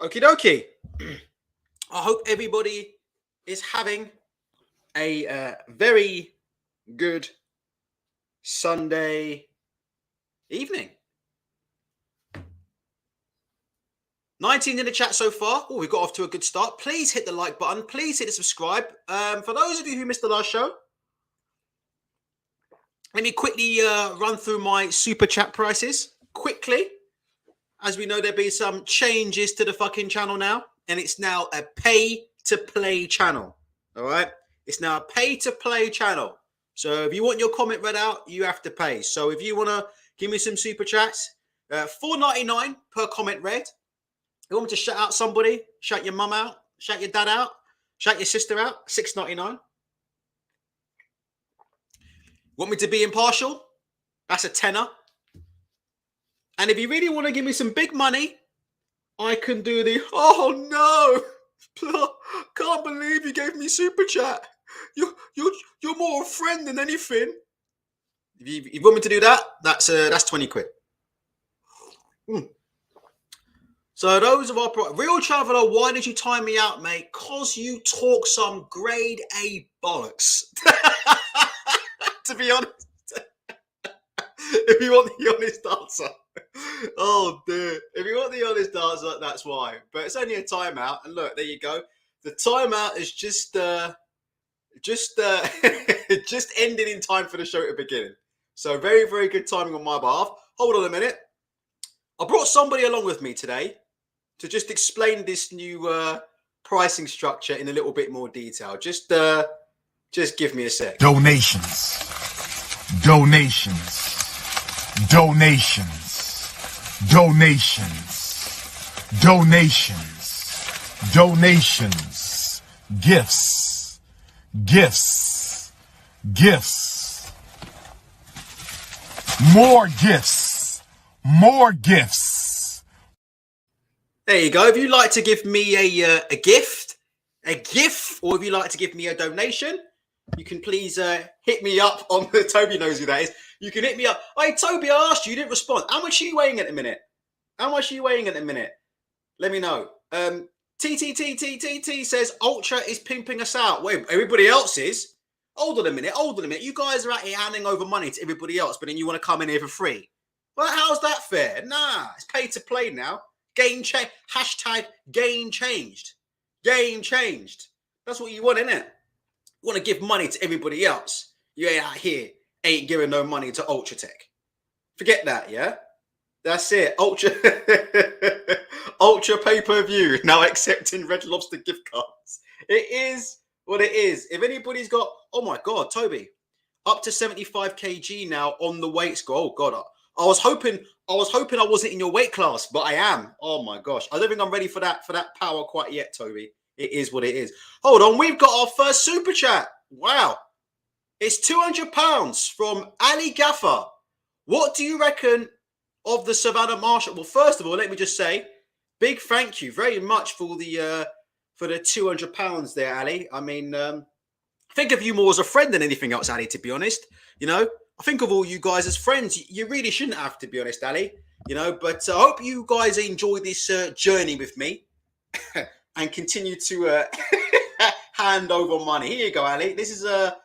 Okie dokie. I hope everybody is having a very good Sunday evening. 19 in the chat so far. Oh, we've got off to a good start. Please hit the like button. Please hit the subscribe. For those of you who missed the last show, let me quickly run through my super chat prices quickly. As we know, there'll be some changes to the fucking channel now, and it's now a pay-to-play channel. All right? It's now a pay-to-play channel. So if you want your comment read out, you have to pay. So if you want to give me some super chats, $4.99 per comment read. You want me to shout out somebody? Shout your mum out? Shout your dad out? Shout your sister out? $6.99. Want me to be impartial? That's a tenner. And if you really want to give me some big money, I can do the, oh no, can't believe you gave me super chat. You're more a friend than anything. If you want me to do that, that's 20 quid. So those of our real traveler, why did you time me out, mate? Cause you talk some grade A bollocks. To be honest. If you want the honest answer. Oh dear. If you want the honest answer, that's why. But it's only a timeout. And look, there you go. The timeout is just ended in time for the show to begin. So very, very good timing on my behalf. Hold on a minute. I brought somebody along with me today to just explain this new pricing structure in a little bit more detail. Just give me a sec. Donations. Gifts. More gifts. There you go. If you'd like to give me a gift, or if you'd like to give me a donation, you can please hit me up on the Toby knows who that is. You can hit me up. Hey, Toby, I asked you, you didn't respond. How much are you weighing at the minute? Let me know. TTTTTT says Ultra is pimping us out. Wait, everybody else is? Hold on a minute. You guys are out here handing over money to everybody else, but then you want to come in here for free. Well, how's that fair? Nah, it's pay to play now. Game change. Hashtag game changed. Game changed. That's what you want, innit? You want to give money to everybody else. You ain't out here, ain't giving no money to Ultra Tech. Forget that, yeah? That's it. Ultra pay-per-view now accepting Red Lobster gift cards. It is what it is. If anybody's got, oh my God, Toby, up to 75 kg now on the weight score. Oh God, I was hoping I wasn't in your weight class, but I am. Oh my gosh, I don't think I'm ready for that power quite yet, Toby. It is what it is. Hold on, we've got our first super chat. Wow, it's £200 from Ali Gaffer. What do you reckon of the Savannah Marshall? Well, first of all, let me just say, big thank you very much for the £200 there, Ali. I mean, think of you more as a friend than anything else, Ali, to be honest. You know, I think of all you guys as friends. You really shouldn't have, to be honest, Ali. You know, but I hope you guys enjoy this journey with me and continue to hand over money. Here you go, Ali. This is a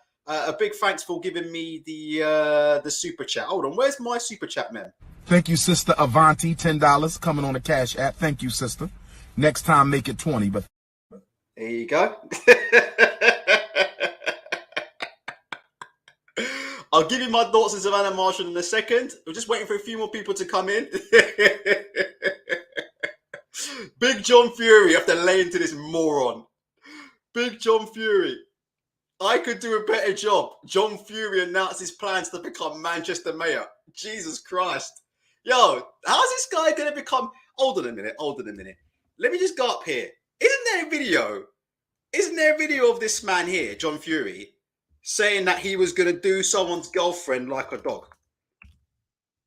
big thanks for giving me the super chat. Hold on, where's my super chat, man? Thank you, Sister Avanti, $10 coming on the Cash App. Thank you, sister. Next time, make it 20. But there you go. I'll give you my thoughts on Savannah Marshall in a second. We're just waiting for a few more people to come in. Big John Fury, you have to lay into this moron. Big John Fury. I could do a better job. John Fury announced his plans to become Manchester mayor. Jesus Christ. Yo, how's this guy going to become... Hold on a minute. Let me just go up here. Isn't there a video of this man here, John Fury, saying that he was going to do someone's girlfriend like a dog?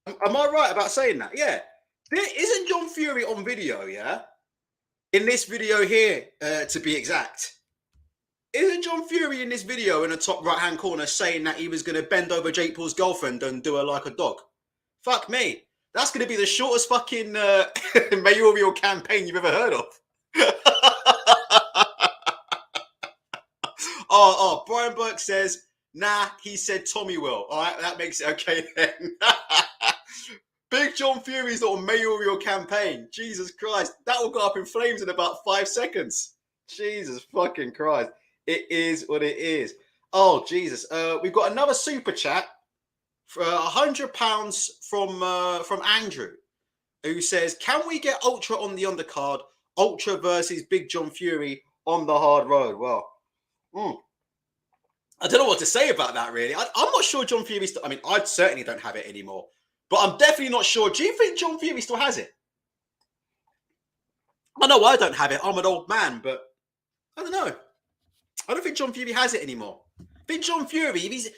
Am I right about saying that? Yeah. Isn't John Fury on video, yeah? In this video here, to be exact. Isn't John Fury in this video in the top right-hand corner saying that he was going to bend over Jake Paul's girlfriend and do her like a dog? Fuck me. That's going to be the shortest fucking mayoral campaign you've ever heard of. Brian Burke says, nah, he said Tommy will. All right, that makes it okay then. Big John Fury's little mayoral campaign. Jesus Christ. That will go up in flames in about 5 seconds. Jesus fucking Christ. It is what it is. Oh, Jesus. We've got another super chat for £100 from Andrew, who says, can we get Ultra on the undercard? Ultra versus Big John Fury on the hard road. Well, I don't know what to say about that, really. I'm not sure John Fury I mean, I certainly don't have it anymore. But I'm definitely not sure. Do you think John Fury still has it? I know I don't have it. I'm an old man, but I don't know. I don't think John Fury has it anymore. I think John Fury, he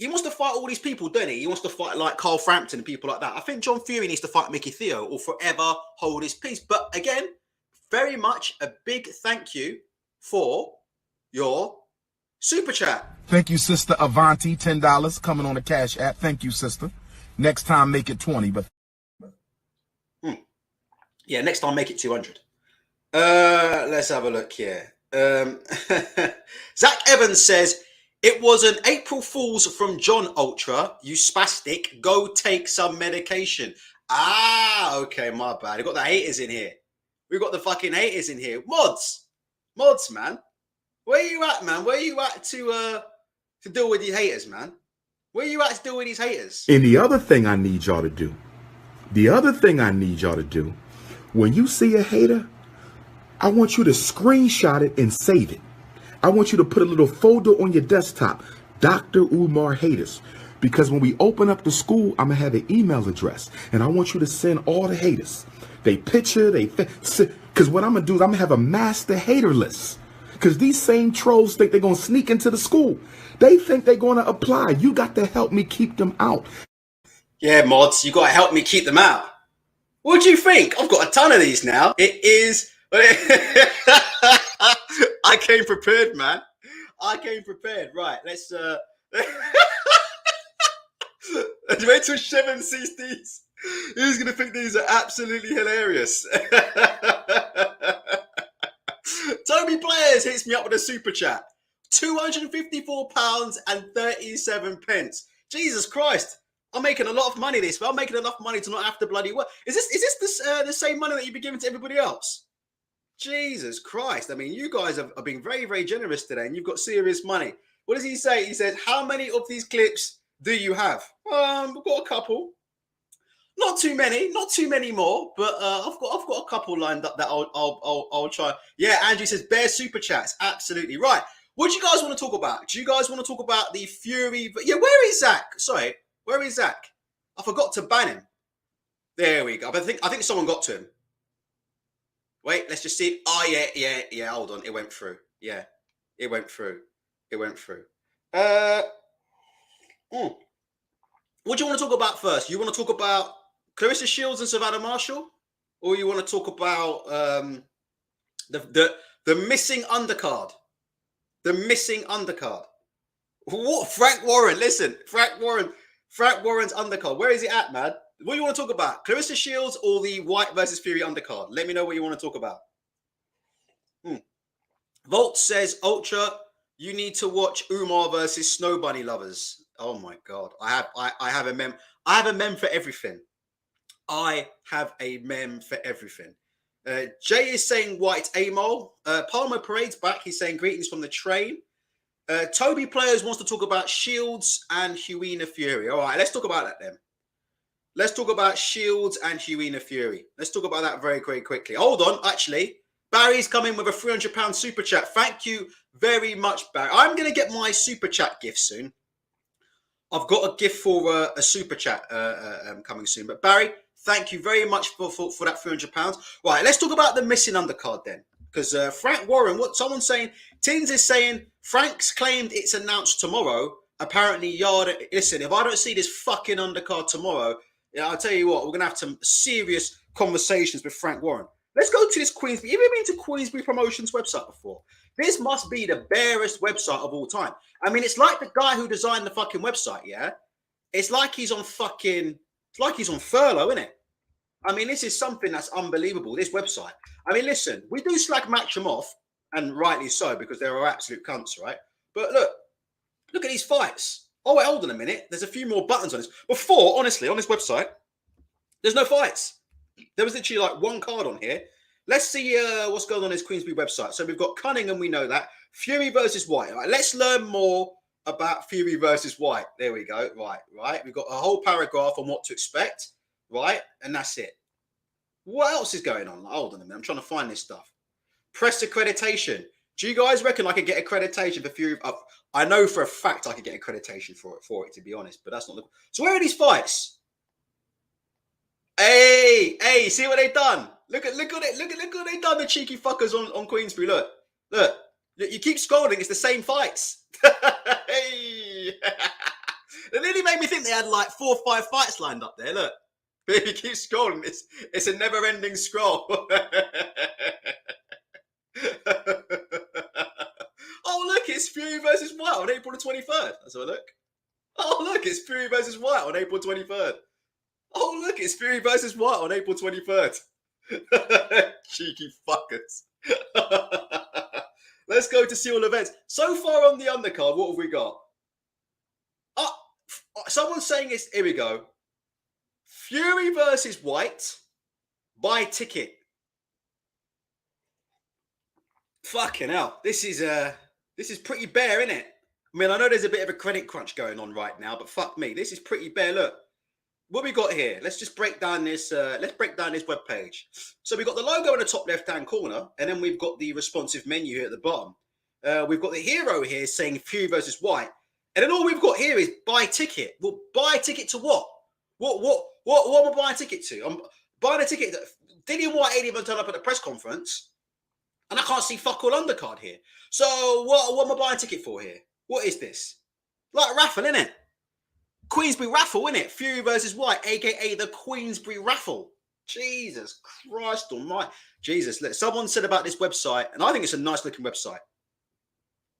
wants to fight all these people, doesn't he? He wants to fight like Carl Frampton and people like that. I think John Fury needs to fight Mickey Theo or forever hold his peace. But again, very much a big thank you for your super chat. Thank you, Sister Avanti, $10 coming on the Cash App. Thank you, sister. Next time, make it 20. But yeah, next time, make it 200. Let's have a look here. Zach Evans says, it was an April Fool's from John Ultra. You spastic. Go take some medication. Ah, okay, my bad. We've got the haters in here. We've got the fucking haters in here. Mods, man. Where you at, man? Where you at to deal with these haters, man? Where you at to deal with these haters? And the other thing I need y'all to do, when you see a hater, I want you to screenshot it and save it. I want you to put a little folder on your desktop, Dr. Umar Haters. Because when we open up the school, I'm going to have an email address. And I want you to send all the haters. They picture, because what I'm going to do is I'm going to have a master hater list. Because these same trolls think they're going to sneak into the school. They think they're going to apply. You got to help me keep them out. Yeah, mods, you got to help me keep them out. What do you think? I've got a ton of these now. It is... I came prepared, man. I came prepared. Right, let's... Wait till Shevin sees these. He's going to think these are absolutely hilarious. Toby Players hits me up with a super chat. £254.37. Jesus Christ. I'm making a lot of money this, but I'm making enough money to not have to bloody work. Is this the same money that you'd be giving to everybody else? Jesus Christ. I mean, you guys are being very, very generous today, and you've got serious money. What does he say? He says, how many of these clips do you have? We've got a couple. Not too many more, but I've got a couple lined up that I'll try. Yeah, Andrew says bear super chats. Absolutely right. What do you guys want to talk about? Do you guys want to talk about the Fury? Yeah, where is Zach? Sorry, where is Zach? I forgot to ban him. There we go. I think someone got to him. Wait, let's just see. Oh yeah. Hold on, it went through. Yeah, it went through. What do you want to talk about first? You want to talk about Clarissa Sheilds and Savannah Marshall, or you want to talk about the missing undercard? The missing undercard. What? Frank Warren. Listen, Frank Warren's undercard. Where is it at, man? What do you want to talk about? Clarissa Sheilds or the Whyte versus Fury undercard? Let me know what you want to talk about. Volt says, Ultra, you need to watch Umar versus Snow Bunny Lovers. Oh my God. I have a mem. I have a mem for everything. Jay is saying White Amol. Palmer Parade's back. He's saying greetings from the train. Toby Players wants to talk about Sheilds and Huina Fury. All right, let's talk about that then. Let's talk about Sheilds and Huina Fury. Let's talk about that very, very quickly. Hold on, actually. Barry's coming with a £300 super chat. Thank you very much, Barry. I'm going to get my super chat gift soon. I've got a gift for a super chat coming soon. But Barry, thank you very much for that £300. Right, let's talk about the missing undercard then. Because Frank Warren, what someone's saying, Tins is saying, Frank's claimed it's announced tomorrow. Apparently, Yard, listen, if I don't see this fucking undercard tomorrow, yeah, I'll tell you what, we're going to have some serious conversations with Frank Warren. Let's go to this Queensbury. Have you been to Queensbury Promotions website before? This must be the barest website of all time. I mean, it's like the guy who designed the fucking website, yeah? It's like he's on furlough, isn't it? I mean, this is something that's unbelievable. This website. I mean, listen, we do slag match them off, and rightly so, because they are absolute cunts, right? But look at these fights. Oh, wait, hold on a minute. There's a few more buttons on this. Before, honestly, on this website, there's no fights. There was literally like one card on here. Let's see what's going on this Queensberry website. So we've got Cunningham, we know that. Fury versus Whyte. All right, let's learn more about Fury versus Whyte. There we go. Right. We've got a whole paragraph on what to expect, right? And that's it. What else is going on? Hold on a minute. I'm trying to find this stuff. Press accreditation. Do you guys reckon I could get accreditation for Fury? I know for a fact I could get accreditation for it, to be honest, but that's not the... So where are these fights? Hey, see what they've done? Look at it. Look what they've done, the cheeky fuckers on Queensberry. Look. You keep scrolling, it's the same fights. Hey. It nearly made me think they had like 4 or 5 fights lined up there. Look. If you keep scrolling, it's a never-ending scroll. Oh, look, it's Fury versus Whyte on April the 23rd. Let's have a look. Oh, look, it's Fury versus Whyte on April 23rd. Oh, look, it's Fury versus Whyte on April 23rd. Cheeky fuckers. Let's go to see all events. So far on the undercard, what have we got? Someone's saying it's... Here we go. Fury versus Whyte. Buy ticket. Fucking hell. This is pretty bare, isn't it? I mean, I know there's a bit of a credit crunch going on right now, but fuck me. This is pretty bare. Look. What we got here? Let's just break down this. Let's break down this webpage. So we've got the logo in the top left-hand corner, and then we've got the responsive menu here at the bottom. We've got the hero here saying Fury versus Whyte, and then all we've got here is buy ticket. Well, buy a ticket to what? What am I buying a ticket to? I'm buying a ticket. Dillian Whyte ain't even turned up at the press conference, and I can't see fuck all undercard here. So what am I buying a ticket for here? What is this? Like a raffle, innit? Queensberry raffle, innit? Fury versus Whyte, aka the Queensberry raffle. Jesus Christ almighty. Jesus, look, someone said about this website, and I think it's a nice looking website.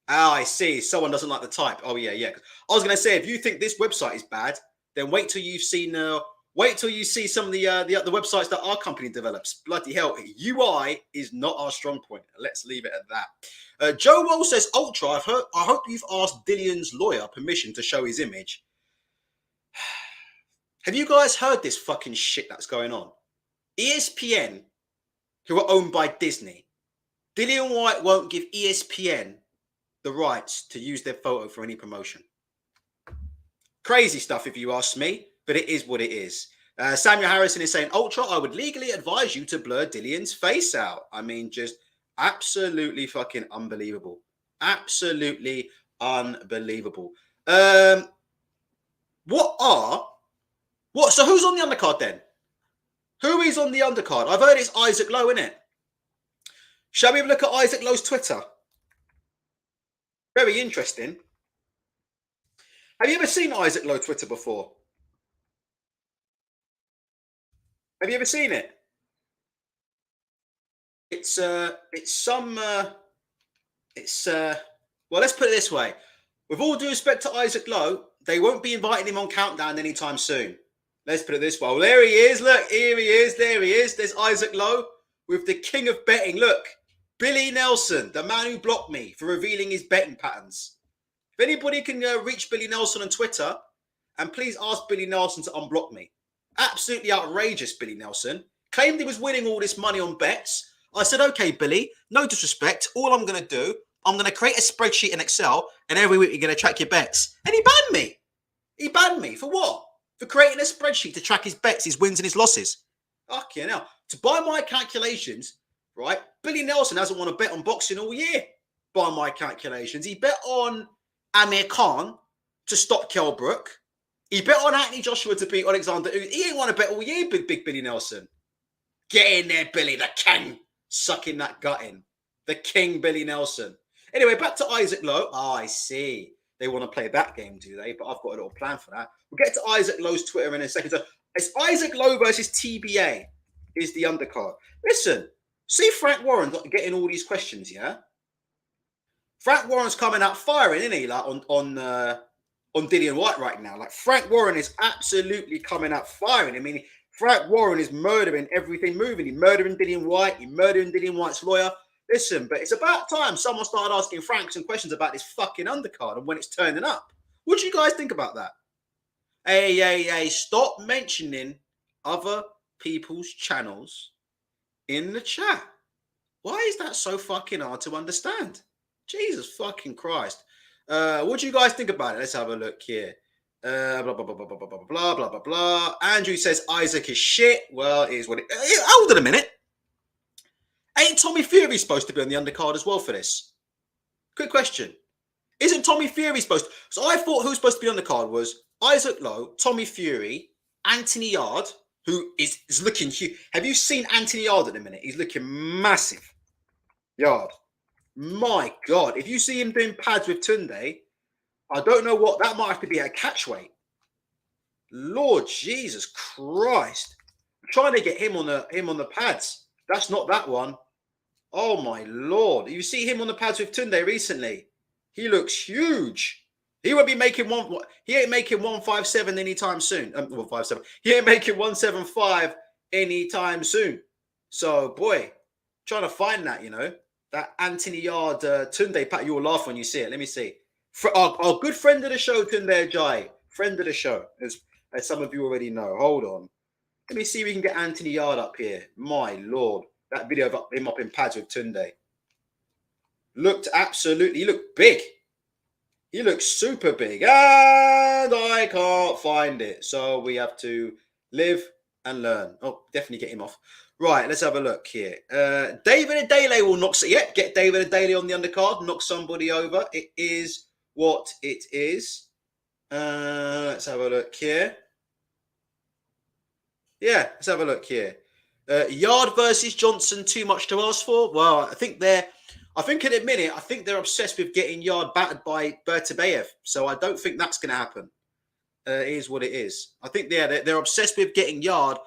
Oh, I see. Someone doesn't like the type. Oh, yeah. I was going to say, if you think this website is bad, then wait till you've seen, wait till you see some of the websites that our company develops. Bloody hell, UI is not our strong point. Let's leave it at that. Joe Wall says, Ultra, I hope you've asked Dillian's lawyer permission to show his image. Have you guys heard this fucking shit that's going on? ESPN, who are owned by Disney, Dillian Whyte won't give ESPN the rights to use their photo for any promotion. Crazy stuff, if you ask me, but it is what it is. Samuel Harrison is saying, Ultra, I would legally advise you to blur Dillian's face out. I mean, just absolutely fucking unbelievable. Absolutely unbelievable. So who's on the undercard then? Who is on the undercard? I've heard it's Isaac Lowe, innit? Shall we have a look at Isaac Lowe's Twitter? Very interesting. Have you ever seen Isaac Lowe Twitter before? Have you ever seen it? Well, let's put it this way. With all due respect to Isaac Lowe, they won't be inviting him on Countdown anytime soon. Let's put it this way. Well, there he is. Look, here he is. There he is. There's Isaac Lowe with the king of betting. Look, Billy Nelson, the man who blocked me for revealing his betting patterns. If anybody can reach Billy Nelson on Twitter, and please ask Billy Nelson to unblock me. Absolutely outrageous, Billy Nelson. Claimed he was winning all this money on bets. I said, okay, Billy, no disrespect. All I'm going to do, I'm going to create a spreadsheet in Excel, and every week you're going to track your bets. And he banned me. He banned me for what? For creating a spreadsheet to track his bets, his wins and his losses. Okay, now, to buy my calculations, right, Billy Nelson hasn't won a bet on boxing all year. By my calculations, he bet on Amir Khan to stop Kell Brook. He bet on Anthony Joshua to beat Alexander. He ain't won a bet all year, big Billy Nelson. Get in there, Billy, the king. Sucking that gut in. The king, Billy Nelson. Anyway, back to Isaac Lowe. Oh, I see. They want to play that game, do they? But I've got a little plan for that. We'll get to Isaac Lowe's Twitter in a second. So it's Isaac Lowe versus TBA is the undercard. Listen, see Frank Warren getting all these questions, yeah? Frank Warren's coming out firing, isn't he? Like on Dillian Whyte right now. Like Frank Warren is absolutely coming out firing. I mean, Frank Warren is murdering everything moving. He's murdering Dillian Whyte. He's murdering Dillian Whyte's lawyer. Listen, but it's about time someone started asking Frank some questions about this fucking undercard and when it's turning up. What do you guys think about that? Hey, stop mentioning other people's channels in the chat. Why is that so fucking hard to understand? Jesus fucking Christ. What do you guys think about it? Let's have a look here. Blah, blah, blah, blah, blah, blah, blah, blah, blah, blah. Andrew says Usyk is shit. Well, it is what it is. Hold on a minute. Ain't Tommy Fury supposed to be on the undercard as well for this? Quick question. Isn't Tommy Fury supposed to? So I thought who was supposed to be on the card was Isaac Lowe, Tommy Fury, Anthony Yard, who is looking huge. Have you seen Anthony Yard at the minute? He's looking massive. Yard. My God. If you see him doing pads with Tunde, I don't know what. That might have to be a catch weight. Lord Jesus Christ. I'm trying to get him on the pads. That's not that one. Oh my Lord. You see him on the pads with Tunde recently. He looks huge. He won't be making he ain't making 157 anytime soon. 157. He ain't making 175 anytime soon. So boy, trying to find that, that Anthony Yard Tunde pack. You'll laugh when you see it. Let me see. Our good friend of the show, Tunde Ajayi. Friend of the show, as some of you already know. Hold on. Let me see if we can get Anthony Yard up here. My Lord. That video of him up in pads with Tunde. He looked big. He looks super big. And I can't find it. So we have to live and learn. Oh, definitely get him off. Right, let's have a look here. David Adele will knock... Yeah, get David Adele on the undercard. Knock somebody over. It is what it is. Let's have a look here. Yeah, let's have a look here. Yard versus Johnson, too much to ask for? Well, I think at the minute, they're obsessed with getting Yard battered by Bertabayev. So I don't think that's going to happen. It is what it is. I think they're obsessed with getting Yard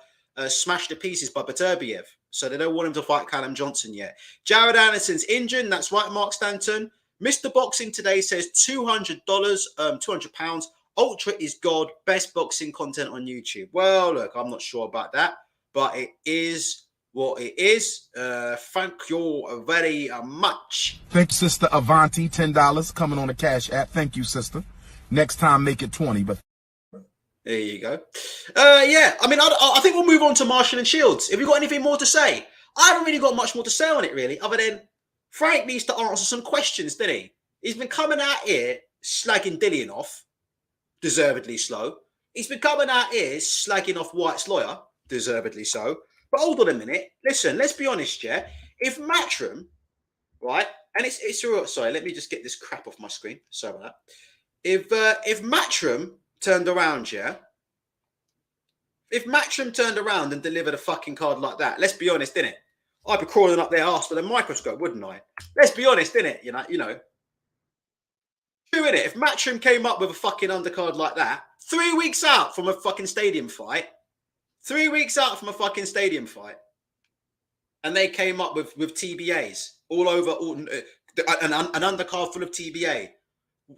smashed to pieces by Bertabayev. So they don't want him to fight Callum Johnson yet. Jared Anderson's injured. That's right, Mark Stanton. Mr. Boxing today says $200, £200. Ultra is God. Best boxing content on YouTube. Well, look, I'm not sure about that, but it is what it is. Thank you very much. Thank you, Sister Avanti, $10 coming on the Cash App. Thank you, sister. Next time, make it 20. But there you go. Yeah, I mean, I think we'll move on to Marshall and Sheilds. Have you got anything more to say? I haven't really got much more to say on it, really, other than Frank needs to answer some questions, didn't he? He's been coming out here slagging Dillian off, deservedly slow. He's been coming out here slagging off Whyte's lawyer, deservedly so. But hold on a minute. Listen, let's be honest, yeah? If Matchroom, right, and it's sorry, let me just get this crap off my screen. Sorry about that. If Matchroom turned around, yeah? If Matchroom turned around and delivered a fucking card like that, let's be honest, innit? I'd be crawling up their arse with a microscope, wouldn't I? Let's be honest, innit? You know. True, innit? If Matchroom came up with a fucking undercard like that, 3 weeks out from a fucking stadium fight, 3 weeks out from a fucking stadium fight, and they came up with TBAs all over, an undercard full of TBA,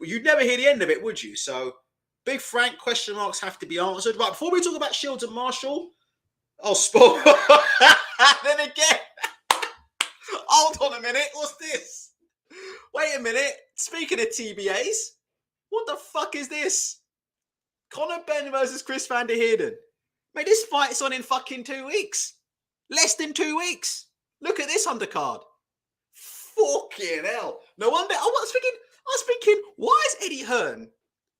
you'd never hear the end of it, would you? So, Big Frank, question marks have to be answered. Right, before we talk about Sheilds and Marshall, oh, sport. Then again, hold on a minute, what's this? Wait a minute, speaking of TBAs, what the fuck is this? Conor Benn versus Chris van der Heerden. Mate, this fight's on in fucking 2 weeks. Less than 2 weeks. Look at this undercard. Fucking hell. No wonder. I was thinking, why is Eddie Hearn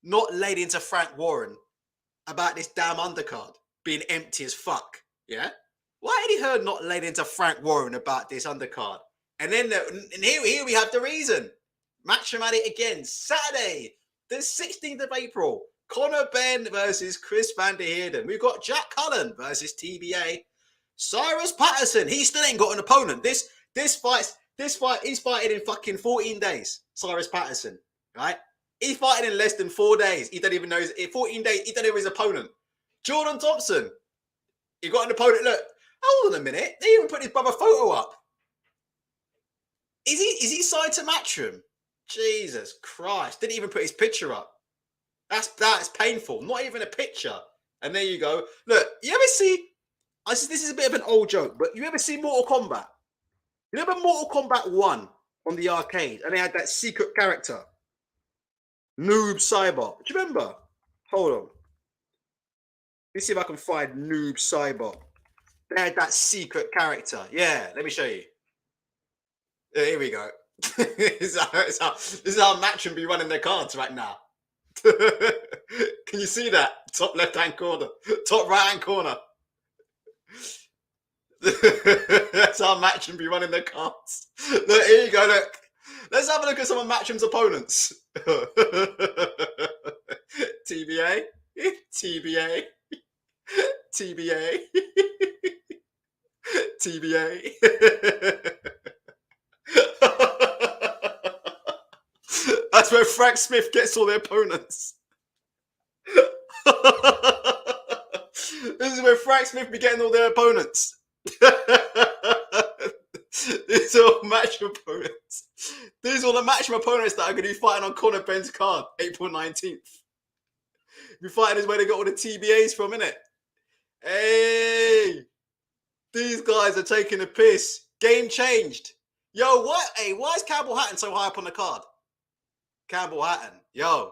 not laid into Frank Warren about this damn undercard being empty as fuck? Yeah? Why Eddie Hearn not laid into Frank Warren about this undercard? And then here we have the reason. Matchroom at it again. Saturday, the 16th of April. Conor Benn versus Chris van der Heerden. We've got Jack Cullen versus TBA. Cyrus Patterson. He still ain't got an opponent. This fight, he's fighting in fucking 14 days. Cyrus Patterson, right? He's fighting in less than 4 days. He don't even know 14 days. He don't know his opponent. Jordan Thompson. He got an opponent. Look, hold on a minute. They even put his brother photo up. Is he signed to Matchroom? Jesus Christ. Didn't even put his picture up. That's painful. Not even a picture. And there you go. Look, you ever see This is a bit of an old joke, but you ever see Mortal Kombat? You remember Mortal Kombat 1 on the arcade, and they had that secret character, Noob Saibot. Do you remember? Hold on. Let's see if I can find Noob Saibot. They had that secret character. Yeah, let me show you. Yeah, here we go. This is how Matchroom be running their cards right now. Can you see that? Top left-hand corner. Top right-hand corner. That's how Matchroom be running their cards. Look, here you go, look. Let's have a look at some of Matchroom's opponents. TBA. TBA. TBA. TBA. That's where Frank Smith gets all their opponents. This is where Frank Smith be getting all their opponents. These are all match opponents. These are all the match opponents that are going to be fighting on Conor Benn's card, April 19th. Be fighting is where they got all the TBAs from, innit? Hey, these guys are taking a piss. Game changed. Yo, what? Hey, why is Campbell Hatton so high up on the card? Campbell Hatton. Yo,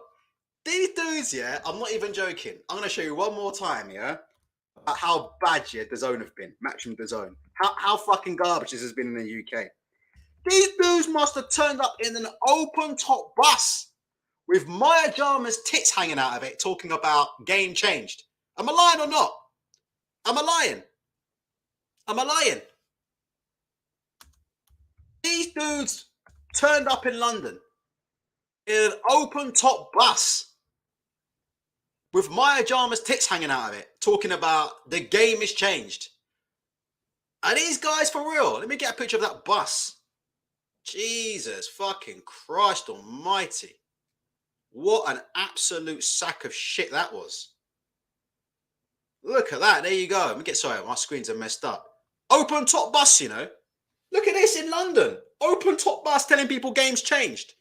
these dudes, yeah, I'm not even joking. I'm going to show you one more time, yeah, how bad, yeah, DAZN have been. Matchroom DAZN. How fucking garbage this has been in the UK. These dudes must have turned up in an open top bus with Maya Jama's tits hanging out of it, talking about game changed. Am I lying or not? Am I lying? Am I lying? These dudes turned up in London in an open top bus with Maya Jama's tits hanging out of it, talking about the game is changed. Are these guys for real? Let me get a picture of that bus. Jesus fucking Christ almighty. What an absolute sack of shit that was. Look at that. There you go. Let me get, sorry, my screens are messed up. Open top bus, you know. Look at this in London. Open top bus telling people games changed.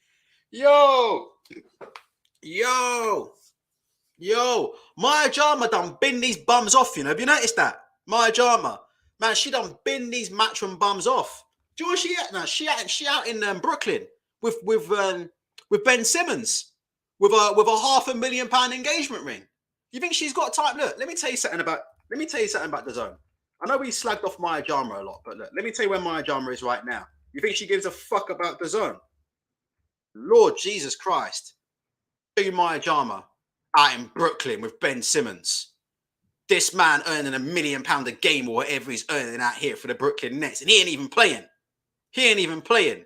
Yo. Yo. Yo. Maya Jama done bin these bums off, you know. Have you noticed that? Maya Jama. Man, she done bin these Matchroom bums off. Do you know where she at now? She out in Brooklyn with Ben Simmons with a £500,000 engagement ring. You think she's got time? Look, let me tell you something about DAZN. I know we slagged off Maya Jama a lot, but look, let me tell you where Maya Jama is right now. You think she gives a fuck about DAZN? Lord Jesus Christ. Show you Maya Jama out in Brooklyn with Ben Simmons. This man earning £1 million a game or whatever he's earning out here for the Brooklyn Nets, and he ain't even playing. He ain't even playing.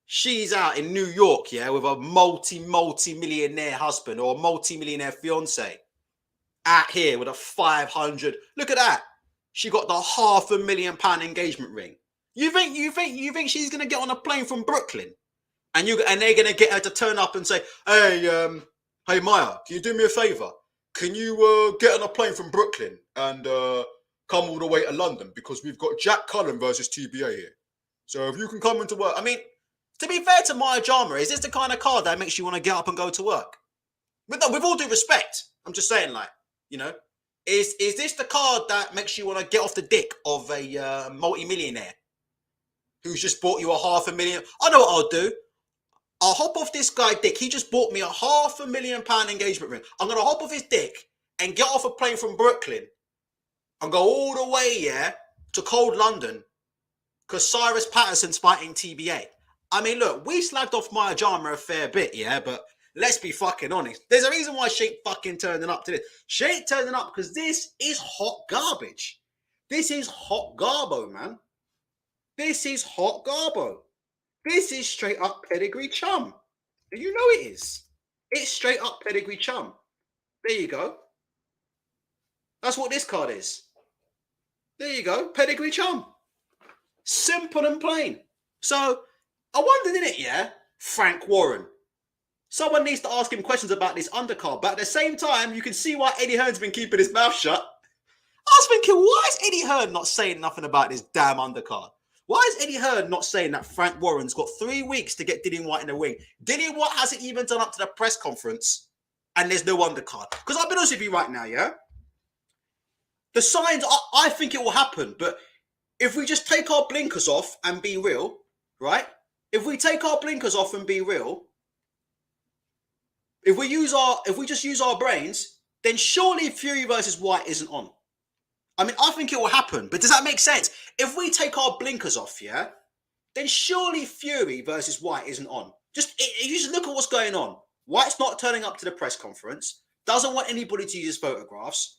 She's out in New York, yeah, with a multi-millionaire husband or a multi-millionaire fiance. Out here with a 500. Look at that. She got the £500,000 engagement ring. You think she's gonna get on a plane from Brooklyn, and they're gonna get her to turn up and say, hey Maya, can you do me a favor? Can you get on a plane from Brooklyn and come all the way to London because we've got Jack Cullen versus TBA here. So if you can come into work, I mean, to be fair to Maya Jama, is this the kind of card that makes you want to get up and go to work? With all due respect, I'm just saying, like, you know, is this the card that makes you want to get off the dick of a multi-millionaire who's just bought you a £500,000? I know what I'll do. I'll hop off this guy dick. He just bought me a £500,000 engagement ring. I'm going to hop off his dick and get off a plane from Brooklyn and go all the way, yeah, to cold London because Cyrus Patterson's fighting TBA. I mean, look, we slagged off Maya Jama a fair bit, yeah, but let's be fucking honest. There's a reason why she ain't fucking turning up to this. She ain't turning up because this is hot garbage. This is hot garbo, man. This is hot garbo. This is straight up pedigree chum. You know it is. It's straight up pedigree chum. There you go. That's what this card is. There you go. Pedigree chum. Simple and plain. So, I wondered, innit, yeah? Frank Warren. Someone needs to ask him questions about this undercard. But at the same time, you can see why Eddie Hearn's been keeping his mouth shut. I was thinking, why is Eddie Hearn not saying nothing about this damn undercard? Why is Eddie Hearn not saying that Frank Warren's got 3 weeks to get Dillian Whyte in the ring? Dillian Whyte hasn't even done up to the press conference, and there's no undercard. Because I'll be honest with you right now, yeah? The signs, I think it will happen. But if we just take our blinkers off and be real, right? If we take our blinkers off and be real, if we just use our brains, then surely Fury versus Whyte isn't on. I mean, I think it will happen, but does that make sense? If we take our blinkers off, yeah, then surely Fury versus Whyte isn't on. You just look at what's going on. Whyte's not turning up to the press conference, doesn't want anybody to use his photographs,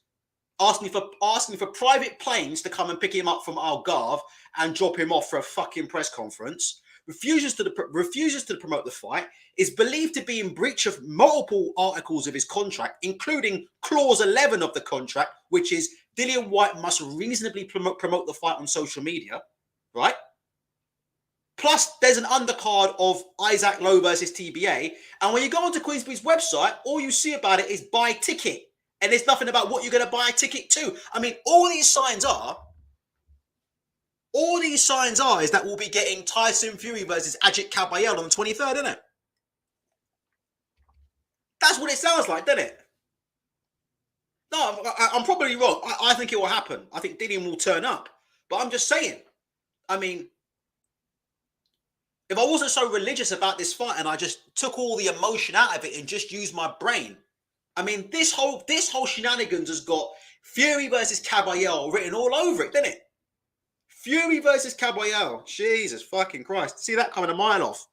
asking for private planes to come and pick him up from Algarve and drop him off for a fucking press conference, refuses to promote the fight, is believed to be in breach of multiple articles of his contract, including clause 11 of the contract, which is Dillian Whyte must reasonably promote the fight on social media, right? Plus, there's an undercard of Isaac Lowe versus TBA. And when you go onto Queensberry's website, all you see about it is buy ticket. And there's nothing about what you're going to buy a ticket to. I mean, all these signs are is that we'll be getting Tyson Fury versus Ajit Kabayel on the 23rd, isn't it? That's what it sounds like, doesn't it? No, I'm probably wrong. I think it will happen. I think Dillian will turn up. But I'm just saying, I mean, if I wasn't so religious about this fight and I just took all the emotion out of it and just used my brain, I mean, this whole shenanigans has got Fury versus Kabayel written all over it, didn't it? Fury versus Kabayel. Jesus fucking Christ. See that coming a mile off.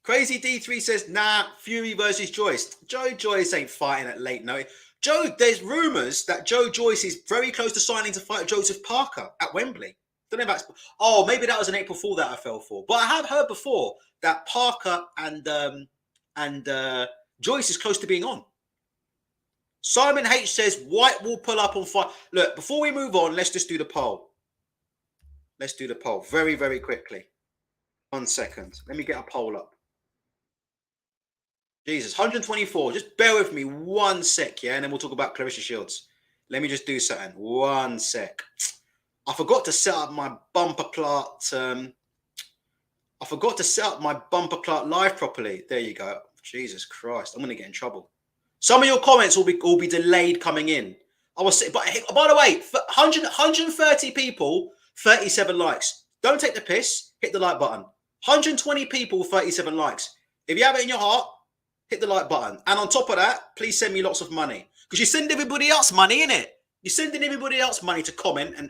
Crazy D3 says, nah, Fury versus Joyce. Joe Joyce ain't fighting at late night. There's rumours that Joe Joyce is very close to signing to fight Joseph Parker at Wembley. Don't know if that's, maybe that was an April Fool that I fell for. But I have heard before that Parker and Joyce is close to being on. Simon H says Whyte will pull up on fight. Look, before we move on, let's just do the poll. Let's do the poll very, very quickly. 1 second. Let me get a poll up. Jesus, 124. Just bear with me 1 sec, yeah? And then we'll talk about Clarissa Sheilds. Let me just do something. 1 sec. I forgot to set up my bumper plot. I forgot to set up my bumper plot live properly. There you go. Jesus Christ, I'm going to get in trouble. Some of your comments will be delayed coming in. I was, but by the way, 130 people, 37 likes. Don't take the piss. Hit the like button. 120 people, 37 likes. If you have it in your heart, hit the like button. And on top of that, please send me lots of money because you send everybody else money, innit? You're sending everybody else money to comment and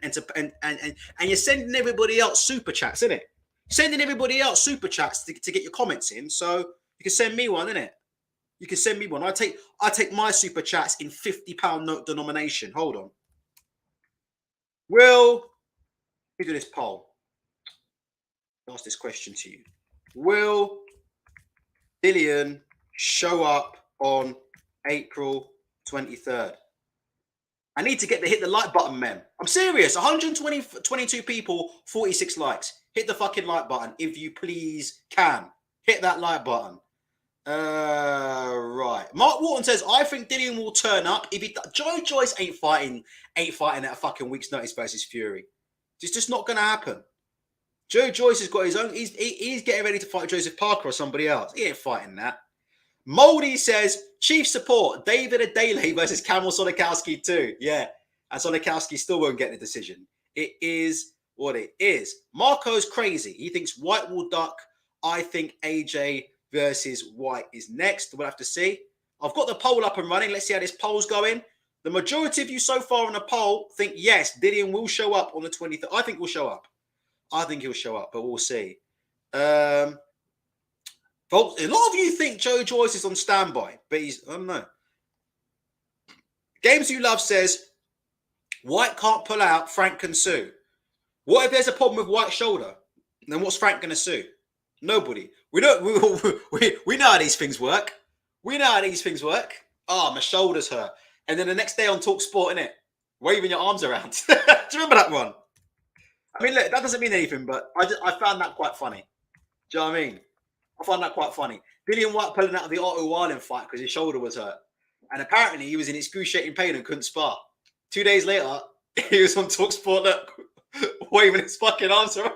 you're sending everybody else super chats, innit? Sending everybody else super chats to get your comments in. So you can send me one, innit? You can send me one. I take my super chats in £50 note denomination. Hold on. Let me do this poll. I'll ask this question to you. Will Dillian show up on April 23rd? I need to hit the like button, man. I'm serious. 122 people, 46 likes. Hit the fucking like button if you please can. Hit that like button. Right. Mark Wharton says, I think Dillian will turn up if Joe Joyce ain't fighting at a fucking week's notice versus Fury. It's just not gonna happen. Joe Joyce has got his own. He's getting ready to fight Joseph Parker or somebody else. He ain't fighting that. Moldy says, chief support, David Adele versus Kamil Solikowski too. Yeah. And Solikowski still won't get the decision. It is what it is. Marco's crazy. He thinks Whyte will duck. I think AJ versus Whyte is next. We'll have to see. I've got the poll up and running. Let's see how this poll's going. The majority of you so far on the poll think, yes, Dillian will show up on the 23rd. I think he'll show up. But we'll see. Folks, a lot of you think Joe Joyce is on standby, but I don't know. Games You Love says, Whyte can't pull out, Frank can sue. What if there's a problem with Whyte's shoulder? Then what's Frank going to sue? Nobody. We know how these things work. My shoulders hurt. And then the next day on Talk Sport, innit? Waving your arms around. Do you remember that one? I mean, look, that doesn't mean anything, but I found that quite funny. Do you know what I mean? I found that quite funny. Dillian Whyte pulling out of the Otto Wallin fight because his shoulder was hurt. And apparently he was in excruciating pain and couldn't spar. 2 days later, he was on Talk Sport, look, waving his fucking arms around.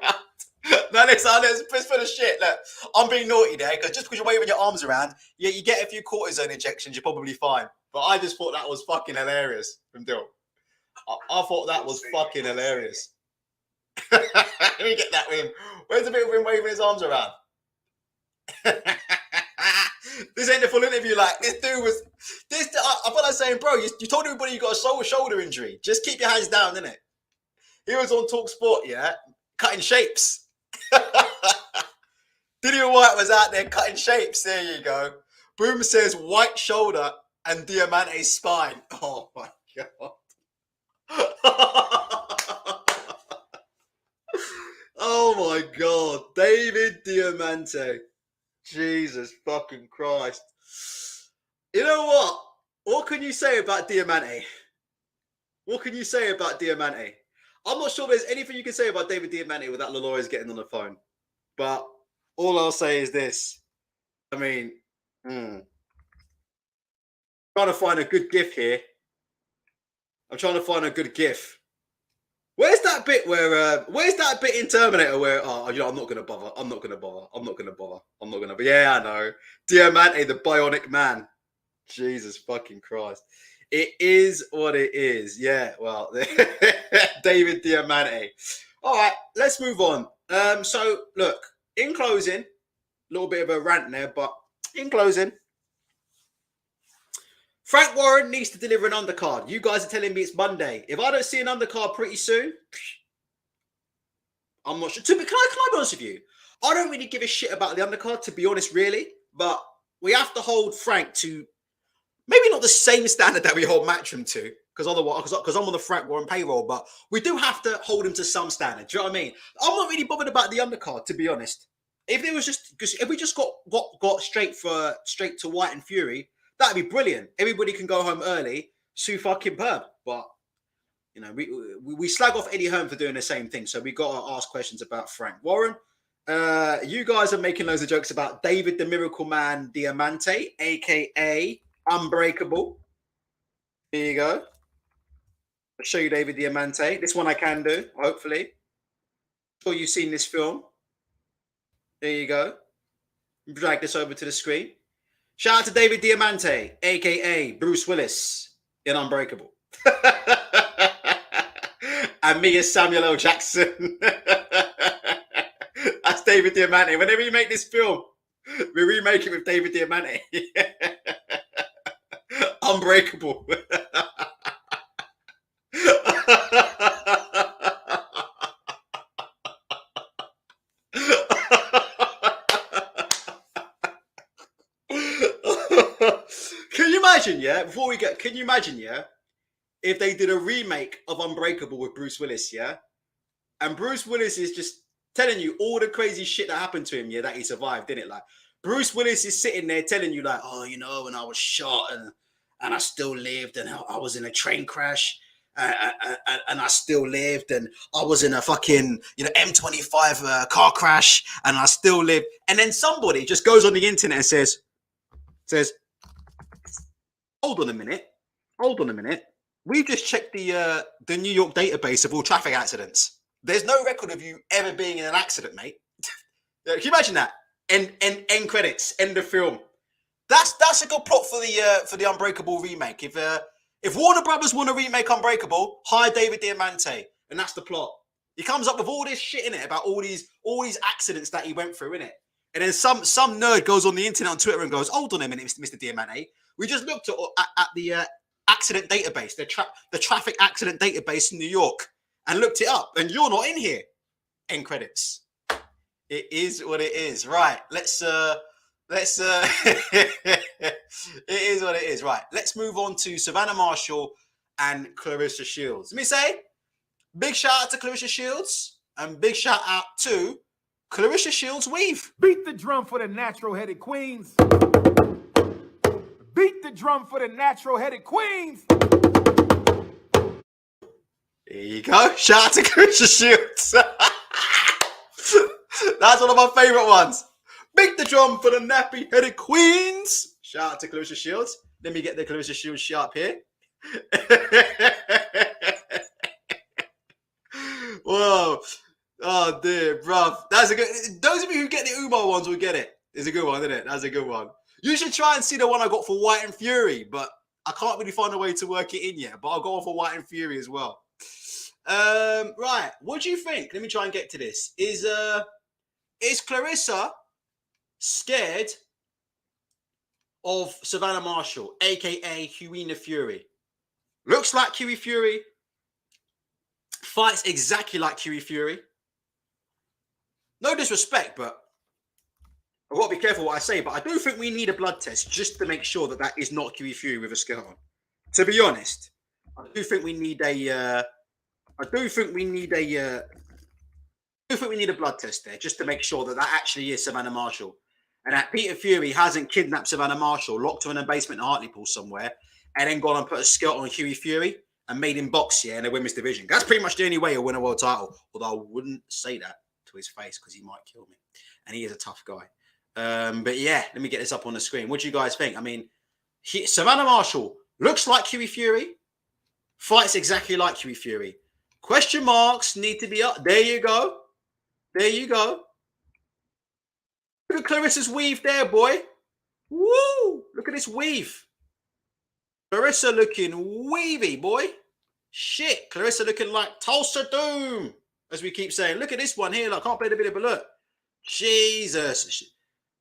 Now, listen, it's for the shit. Look, I'm being naughty there because just because you're waving your arms around, you get a few cortisone injections, you're probably fine. But I just thought that was fucking hilarious from Dill. I thought that was fucking hilarious. Let me get that with him. Where's the bit of him waving his arms around? This ain't the full interview. Like, this dude was... I felt like saying, bro, you told everybody you got a shoulder injury. Just keep your hands down, innit? He was on Talk Sport, yeah? Cutting shapes. Dillian Whyte was out there cutting shapes. There you go. Boom says Whyte shoulder and Diamante spine. Oh, my God. Oh my God, David Diamante. Jesus fucking Christ. You know what? What can you say about Diamante? What can you say about Diamante? I'm not sure there's anything you can say about David Diamante without Laloy's getting on the phone. But all I'll say is this. I mean, trying to find a good gif here. I'm trying to find a good gif. Where's that bit where? Where's that bit in Terminator where? Oh, you know, I'm not gonna bother. Yeah, I know. Diamante, the Bionic Man. Jesus fucking Christ! It is what it is. Yeah. Well, David Diamante. All right, let's move on. So look, in closing, a little bit of a rant there, but in closing. Frank Warren needs to deliver an undercard. You guys are telling me it's Monday. If I don't see an undercard pretty soon, I'm not sure. Can I be honest with you? I don't really give a shit about the undercard, to be honest, really. But we have to hold Frank to maybe not the same standard that we hold Matchroom to, because otherwise, because I'm on the Frank Warren payroll, but we do have to hold him to some standard. Do you know what I mean? I'm not really bothered about the undercard, to be honest. If there was just because if we just got straight to Whyte and Fury. That'd be brilliant. Everybody can go home early. Sue fucking Perb. But, you know, we slag off Eddie Hearn for doing the same thing. So we got to ask questions about Frank Warren. You guys are making loads of jokes about David the Miracle Man Diamante, a.k.a. Unbreakable. Here you go. I'll show you David Diamante. This one I can do, hopefully. I'm sure you've seen this film. There you go. Drag this over to the screen. Shout out to David Diamante, a.k.a. Bruce Willis in Unbreakable. And me as Samuel L. Jackson. That's David Diamante. Whenever you make this film, we remake it with David Diamante. Unbreakable. Can you imagine, if they did a remake of Unbreakable with Bruce Willis, and Bruce Willis is just telling you all the crazy shit that happened to him, that he survived, didn't it? Like, Bruce Willis is sitting there telling you, like, oh, you know, when I was shot and I still lived, and I was in a train crash, and I still lived, and I was in a fucking, M25 car crash, and I still lived. And then somebody just goes on the internet and says, Hold on a minute. We've just checked the New York database of all traffic accidents. There's no record of you ever being in an accident, mate. Can you imagine that? End credits, end of film. That's a good plot for the Unbreakable remake. If Warner Brothers want to remake Unbreakable, hire David Diamante, and that's the plot. He comes up with all this shit in it about all these accidents that he went through in it, and then some nerd goes on the internet on Twitter and goes, "Hold on a minute, Mr. Diamante. We just looked at the accident database, the traffic accident database in New York, and looked it up, and you're not in here." End credits. It is what it is. Right. Let's it is what it is. Right. Let's move on to Savannah Marshall and Clarissa Sheilds. Let me say, big shout out to Clarissa Sheilds and big shout out to Clarissa Sheilds weave. Beat the drum for the natural-headed queens. Beat the drum for the natural-headed queens. There you go. Shout out to Clarissa Sheilds. That's one of my favorite ones. Beat the drum for the nappy-headed queens. Shout out to Clarissa Sheilds. Let me get the Clarissa Sheilds sharp here. Whoa. Oh, dear, bruv. That's a good... Those of you who get the Umar ones will get it. It's a good one, isn't it? That's a good one. You should try and see the one I got for Whyte and Fury, but I can't really find a way to work it in yet, but I'll go for Whyte and Fury as well. Right. What do you think? Let me try and get to this. Is Clarissa scared of Savannah Marshall, aka Huina Fury? Looks like Huey Fury. Fights exactly like Huey Fury. No disrespect, but I've got to be careful what I say, but I do think we need a blood test just to make sure that that is not Huey Fury with a skirt on. To be honest, I do think we need a blood test there just to make sure that that actually is Savannah Marshall, and that Peter Fury hasn't kidnapped Savannah Marshall, locked her in a basement in Hartlepool somewhere, and then gone and put a skirt on Huey Fury and made him box in a women's division. That's pretty much the only way he'll win a world title. Although I wouldn't say that to his face because he might kill me, and he is a tough guy. But yeah, let me get this up on the screen. What do you guys think? I mean, Savannah Marshall looks like Huey Fury, fights exactly like Huey Fury. Question marks need to be up. There you go. There you go. Look at Clarissa's weave there, boy. Woo! Look at this weave. Clarissa looking weavy, boy. Shit. Clarissa looking like Tulsa Doom, as we keep saying. Look at this one here. I can't play the video, but look. Jesus.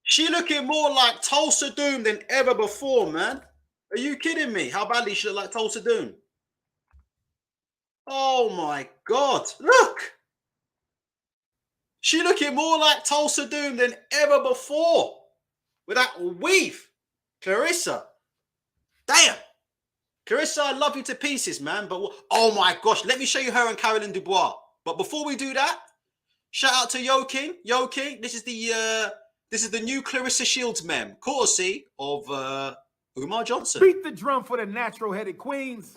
She looking more like Tulsa Doom than ever before, man. Are you kidding me? How badly she look like Tulsa Doom? Oh my God. Look. She looking more like Tulsa Doom than ever before. With that weave. Clarissa. Damn. Clarissa, I love you to pieces, man. But oh my gosh, let me show you her and Caroline Dubois. But before we do that, shout out to Yo King. Yo King, this is the new Clarissa Sheilds meme, courtesy of Umar Johnson. Beat the drum for the natural-headed queens.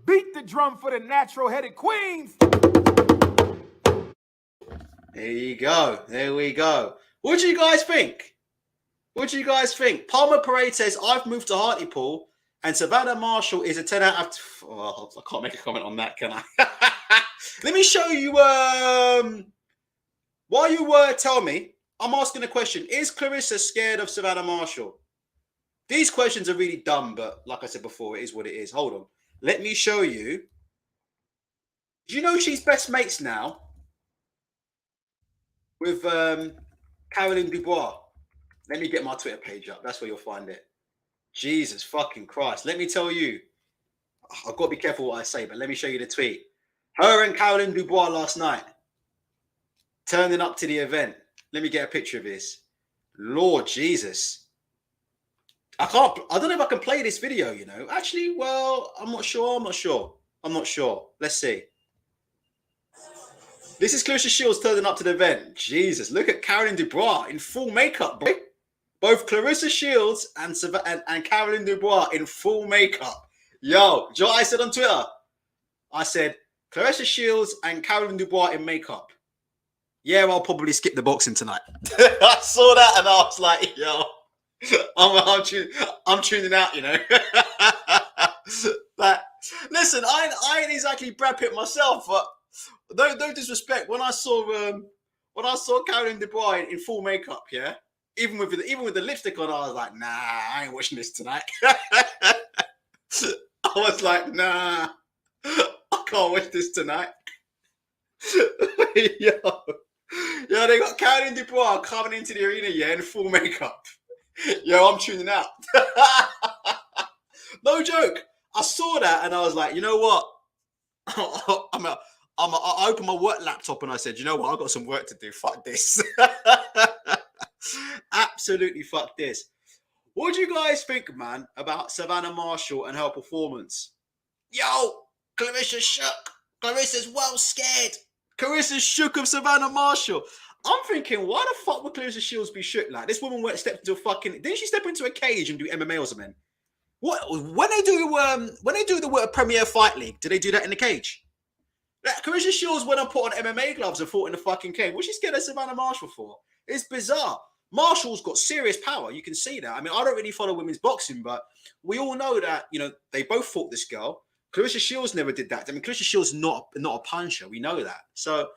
Beat the drum for the natural-headed queens. There you go. There we go. What do you guys think? What do you guys think? Palmer Parade says, I've moved to Hartlepool and Savannah Marshall is a 10 out of... Oh, I can't make a comment on that, can I? Let me show you... While you tell me, I'm asking a question. Is Clarissa scared of Savannah Marshall? These questions are really dumb, but like I said before, it is what it is. Hold on. Let me show you. Do you know she's best mates now with Caroline Dubois? Let me get my Twitter page up. That's where you'll find it. Jesus fucking Christ. Let me tell you. I've got to be careful what I say, but let me show you the tweet. Her and Caroline Dubois last night. Turning up to the event. Let me get a picture of this. Lord Jesus. I don't know if I can play this video, you know. Actually, well, I'm not sure. Let's see. This is Clarissa Shields turning up to the event. Jesus, look at Caroline Dubois in full makeup, boy. Both Clarissa Shields and Caroline Dubois in full makeup. Yo, do you know what I said on Twitter? I said, Clarissa Shields and Caroline Dubois in makeup. Yeah, I'll probably skip the boxing tonight. I saw that and I was like, yo, I'm tuning out, you know. But listen, I ain't exactly Brad Pitt myself, but no disrespect. When I saw Caroline Dubois in full makeup, yeah, even with the lipstick on, I was like, nah, I ain't watching this tonight. I was like, nah, I can't watch this tonight. Yo, they got Caroline Dubois coming into the arena, yeah, in full makeup. Yo, I'm tuning out. No joke. I saw that and I was like, you know what? I opened my work laptop and I said, you know what? I've got some work to do. Fuck this. Absolutely fuck this. What do you guys think, man, about Savannah Marshall and her performance? Yo, Clarissa shook. Clarissa's well scared. Clarissa shook of Savannah Marshall. I'm thinking, why the fuck would Clarissa Shields be shook like? This woman stepped into a fucking... Didn't she step into a cage and do MMA or something? What? When they do the Premier Fight League, do they do that in the cage? Like, Clarissa Shields went and put on MMA gloves and fought in the fucking cage. What's she scared of Savannah Marshall for? It's bizarre. Marshall's got serious power. You can see that. I mean, I don't really follow women's boxing, but we all know that, you know, they both fought this girl. Clarissa Shields never did that. I mean, Clarissa Shields is not a puncher. We know that. So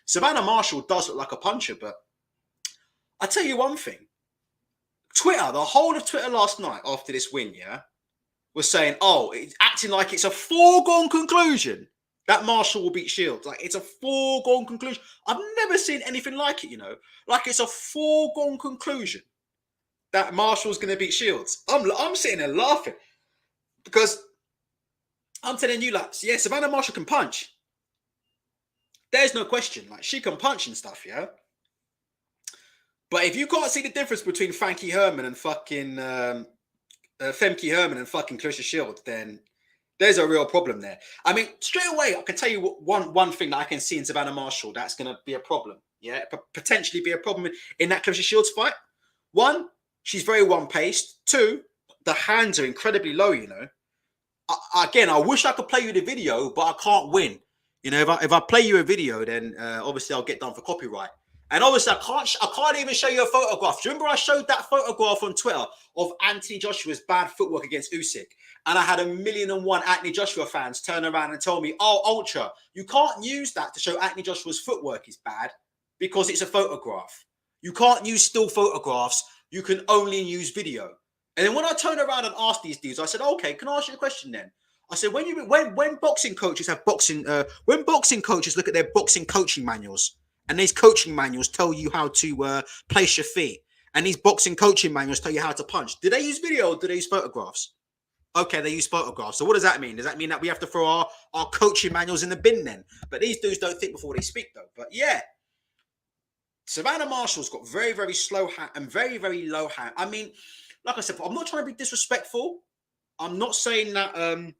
Savannah Marshall does look like a puncher, but I tell you one thing. Twitter, the whole of Twitter last night after this win, yeah, was saying, oh, it's acting like it's a foregone conclusion that Marshall will beat Shields. Like, it's a foregone conclusion. I've never seen anything like it, you know. Like, it's a foregone conclusion that Marshall's going to beat Shields. I'm sitting there laughing because I'm telling you, like, yeah, Savannah Marshall can punch. There's no question. Like, she can punch and stuff, yeah? But if you can't see the difference between Fanky Herman and fucking Femke Herman and fucking Clarissa Shields, then there's a real problem there. I mean, straight away, I can tell you one thing that I can see in Savannah Marshall that's going to be a problem. Yeah, potentially be a problem in that Clarissa Shields fight. One, she's very one-paced. Two, the hands are incredibly low, you know. Again, I wish I could play you the video, but I can't win. You know, if I play you a video, then obviously I'll get done for copyright. And obviously, I can't even show you a photograph. Do you remember I showed that photograph on Twitter of Anthony Joshua's bad footwork against Usyk? And I had 1,000,001 Anthony Joshua fans turn around and tell me, oh, Ultra, you can't use that to show Anthony Joshua's footwork is bad because it's a photograph. You can't use still photographs. You can only use video. And then when I turned around and asked these dudes, I said, okay, can I ask you a question then? I said, when boxing coaches have when boxing coaches look at their boxing coaching manuals, and these coaching manuals tell you how to place your feet, and these boxing coaching manuals tell you how to punch, do they use video or do they use photographs? Okay, they use photographs. So what does that mean? Does that mean that we have to throw our coaching manuals in the bin then? But these dudes don't think before they speak, though. But yeah, Savannah Marshall's got very, very slow hand and very, very low hand. I mean, like I said, I'm not trying to be disrespectful. I'm not saying that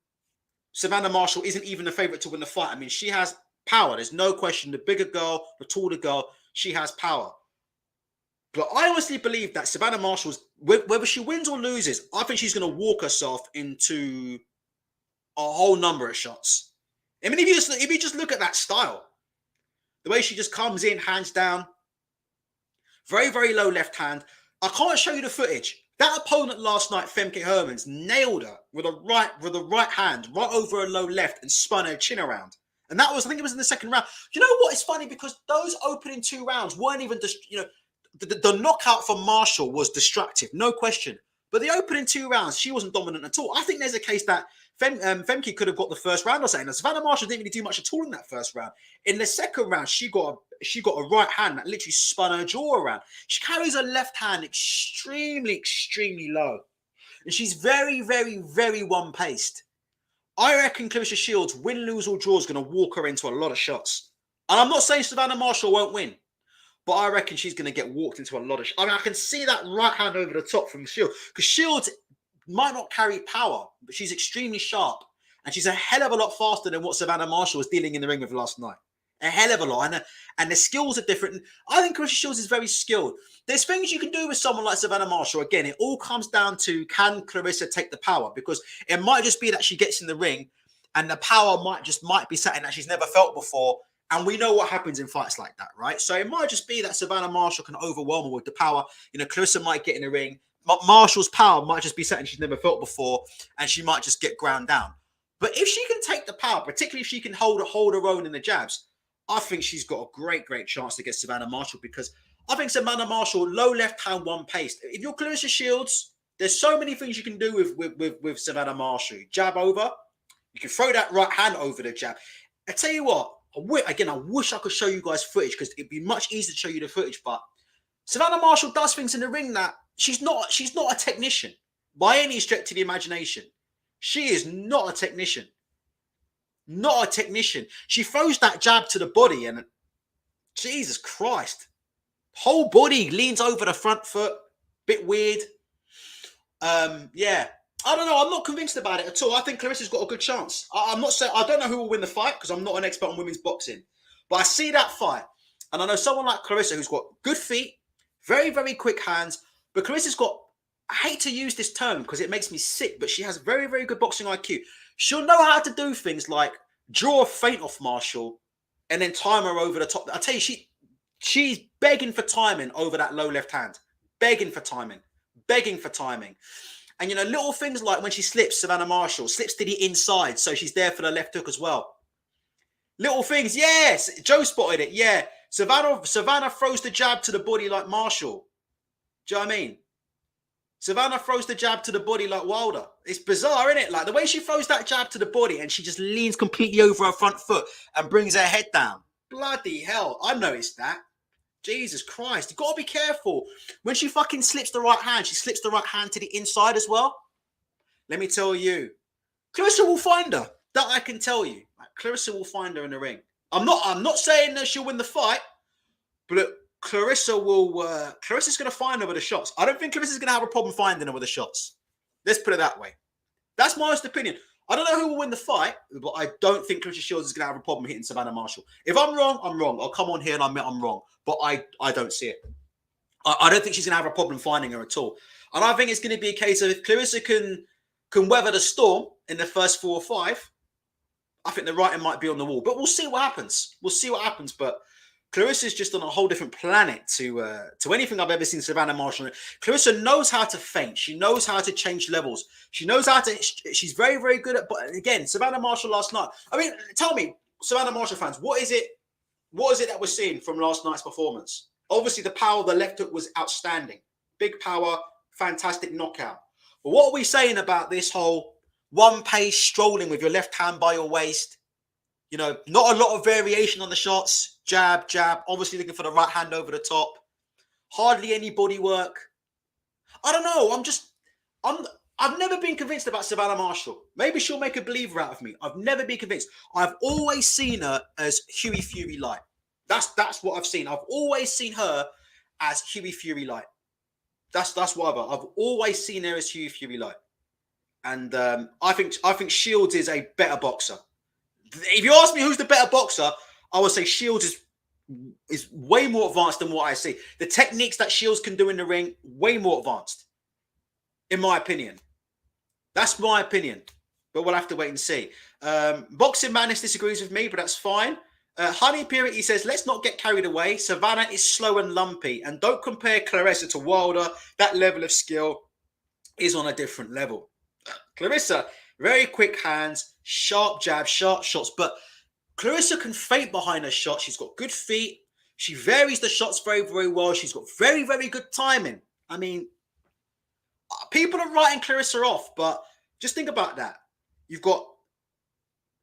Savannah Marshall isn't even a favorite to win the fight. I mean, she has power. There's no question. The bigger girl, the taller girl, she has power. But I honestly believe that Savannah Marshall's, whether she wins or loses, I think she's going to walk herself into a whole number of shots. I mean, if you just look at that style, the way she just comes in, hands down, very, very low left hand. I can't show you the footage. That opponent last night, Femke Hermans, nailed her with a right hand, right over her low left, and spun her chin around. And that was, I think it was in the second round. You know what? It's funny because those opening 2 rounds weren't even just, you know, the knockout for Marshall was destructive, no question. But the opening 2 rounds, she wasn't dominant at all. I think there's a case that Femke could have got the first round or something. Savannah Marshall didn't really do much at all in that first round. In the second round, she got a right hand that literally spun her jaw around. She carries her left hand extremely, extremely low. And she's very, very, very one-paced. I reckon Clarissa Shields, win, lose, or draw, is going to walk her into a lot of shots. And I'm not saying Savannah Marshall won't win, but I reckon she's going to get walked into a lot of shots. I mean, I can see that right hand over the top from Shields, because Shields might not carry power, but she's extremely sharp. And she's a hell of a lot faster than what Savannah Marshall was dealing in the ring with last night. A hell of a lot. And the skills are different. I think Clarissa Shields is very skilled. There's things you can do with someone like Savannah Marshall. Again, it all comes down to, can Clarissa take the power? Because it might just be that she gets in the ring and the power might be something that she's never felt before. And we know what happens in fights like that, right? So it might just be that Savannah Marshall can overwhelm her with the power. You know, Clarissa might get in the ring. Marshall's power might just be something she's never felt before, and she might just get ground down. But if she can take the power, particularly if she can hold her own in the jabs, I think she's got a great, great chance to get Savannah Marshall, because I think Savannah Marshall, low left hand, one paced. If you're Clarissa Shields, there's so many things you can do with Savannah Marshall. Jab over, you can throw that right hand over the jab. I tell you what, I wish I could show you guys footage, because it'd be much easier to show you the footage. But Savannah Marshall does things in the ring that she's not a technician by any stretch of the imagination. She is not a technician. Not a technician. She throws that jab to the body and Jesus Christ. Whole body leans over the front foot. Bit weird. Yeah. I don't know. I'm not convinced about it at all. I think Clarissa's got a good chance. I'm not saying, I don't know who will win the fight because I'm not an expert on women's boxing. But I see that fight. And I know someone like Clarissa who's got good feet, very, very quick hands. But Clarissa's got, I hate to use this term because it makes me sick, but she has very, very good boxing IQ. She'll know how to do things like draw a feint off Marshall and then time her over the top. I tell you, she's begging for timing over that low left hand. Begging for timing. Begging for timing. And, you know, little things like when she slips, Savannah Marshall slips to the inside, so she's there for the left hook as well. Little things, yes. Joe spotted it, yeah. Savannah throws the jab to the body like Marshall. Do you know what I mean? Savannah throws the jab to the body like Wilder. It's bizarre, isn't it? Like the way she throws that jab to the body and she just leans completely over her front foot and brings her head down. Bloody hell. I noticed that. Jesus Christ. You've got to be careful. When she fucking slips the right hand, she slips the right hand to the inside as well. Let me tell you, Clarissa will find her. That I can tell you. Like, Clarissa will find her in the ring. I'm not saying that she'll win the fight, but Clarissa will. Clarissa's going to find her with the shots. I don't think Clarissa's going to have a problem finding her with the shots. Let's put it that way. That's my honest opinion. I don't know who will win the fight, but I don't think Clarissa Shields is going to have a problem hitting Savannah Marshall. If I'm wrong, I'm wrong. I'll come on here and admit I'm wrong, but I don't see it. I don't think she's going to have a problem finding her at all. And I think it's going to be a case of if Clarissa can weather the storm in the first 4 or 5, I think the writing might be on the wall. But we'll see what happens. We'll see what happens. But Clarissa's just on a whole different planet to anything I've ever seen Savannah Marshall. Clarissa knows how to feint. She knows how to change levels. She knows how to. She's very, very good at. But again, Savannah Marshall last night. I mean, tell me, Savannah Marshall fans, what is it that we're seeing from last night's performance? Obviously, the power of the left hook was outstanding. Big power, fantastic knockout. But what are we saying about this whole one pace strolling with your left hand by your waist? You know, not a lot of variation on the shots. Jab, jab. Obviously looking for the right hand over the top. Hardly any body work. I don't know. I've never been convinced about Savannah Marshall. Maybe she'll make a believer out of me. I've never been convinced. I've always seen her as Huey Fury light. That's what I've seen. I've always seen her as Huey Fury light. That's what I've always seen her as Huey Fury light. And I think Sheilds is a better boxer. If you ask me who's the better boxer, I would say Sheilds is way more advanced than what I see. The techniques that Sheilds can do in the ring, way more advanced, in my opinion. That's my opinion, but we'll have to wait and see. Boxing Madness disagrees with me, but that's fine. Honey Purity says, let's not get carried away. Savannah is slow and lumpy, and don't compare Claressa to Wilder. That level of skill is on a different level. Clarissa, very quick hands, sharp jab, sharp shots, but Clarissa can feint behind her shots. She's got good feet. She varies the shots very, very well. She's got very, very good timing. I mean, people are writing Clarissa off, but just think about that. You've got,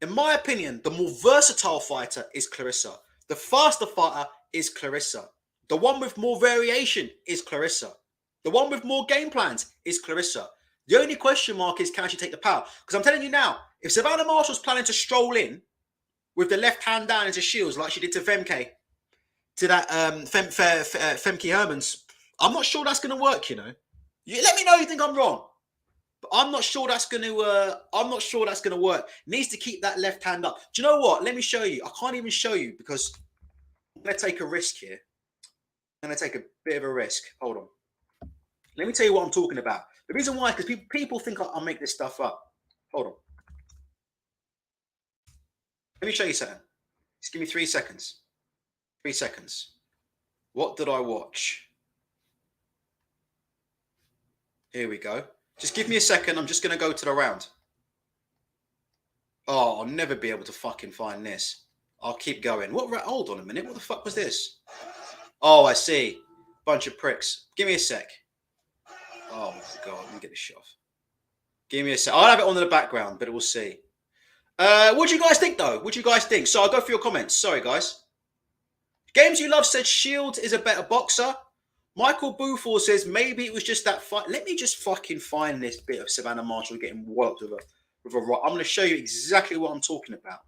in my opinion, the more versatile fighter is Clarissa. The faster fighter is Clarissa. The one with more variation is Clarissa. The one with more game plans is Clarissa. The only question mark is, can she take the power? Because I'm telling you now, if Savannah Marshall's planning to stroll in with the left hand down into Shields like she did to Femke, to that Femke Hermans, I'm not sure that's going to work, you know. Let me know you think I'm wrong. But I'm not sure that's going to work. Needs to keep that left hand up. Do you know what? Let me show you. I can't even show you because I'm going to take a risk here. I'm going to take a bit of a risk. Hold on. Let me tell you what I'm talking about. The reason why is because people think I'll make this stuff up. Hold on. Let me show you something. Just give me 3 seconds. 3 seconds. What did I watch? Here we go. Just give me a second. I'm just going to go to the round. Oh, I'll never be able to fucking find this. I'll keep going. Hold on a minute. What the fuck was this? Oh, I see. Bunch of pricks. Give me a sec. Oh, my God. Let me get this shit off. Give me a sec. I'll have it on in the background, but we'll see. What do you guys think, though? What do you guys think? So I'll go for your comments. Sorry, guys. Games You Love said Shields is a better boxer. Michael Boothall says maybe it was just that fight. Let me just fucking find this bit of Savannah Marshall getting worked with a right. I'm going to show you exactly what I'm talking about,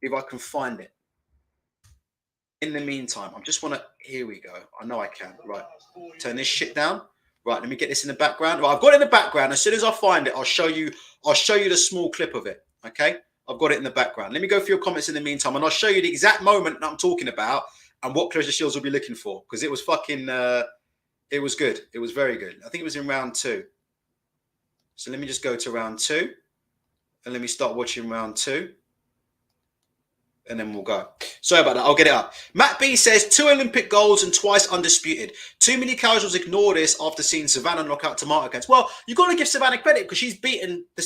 if I can find it. In the meantime, I just want to... Here we go. I know I can. Right. Turn this shit down. Right, let me get this in the background. Right, I've got it in the background. As soon as I find it, I'll show you the small clip of it. Okay? I've got it in the background. Let me go through your comments in the meantime, and I'll show you the exact moment that I'm talking about and what Clarissa Shields will be looking for, because it was fucking... it was good. It was very good. I think it was in round 2. So let me just go to round 2, and let me start watching round 2. And then we'll go. Sorry about that. I'll get it up. Matt B says 2 Olympic golds and twice undisputed. Too many casuals ignore this after seeing Savannah knock out Tamata against. Well, you've got to give Savannah credit because she's beaten the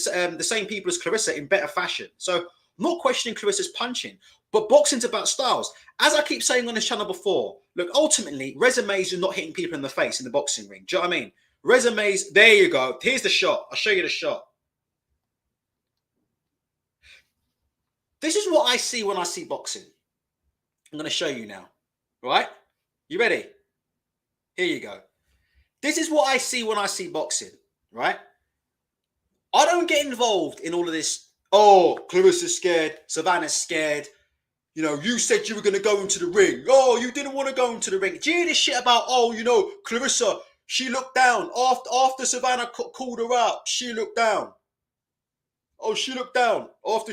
same people as Clarissa in better fashion. So I'm not questioning Clarissa's punching, but boxing's about styles. As I keep saying on this channel before, look, ultimately, resumes are not hitting people in the face in the boxing ring. Do you know what I mean? Resumes. There you go. Here's the shot. I'll show you the shot. This is what I see when I see boxing. I'm going to show you now. Right? You ready? Here you go. This is what I see when I see boxing. Right? I don't get involved in all of this. Oh, Clarissa's scared. Savannah's scared. You know, you said you were going to go into the ring. Oh, you didn't want to go into the ring. Do you hear this shit about, oh, you know, Clarissa, she looked down. After Savannah called her out, she looked down. Oh, she looked down. After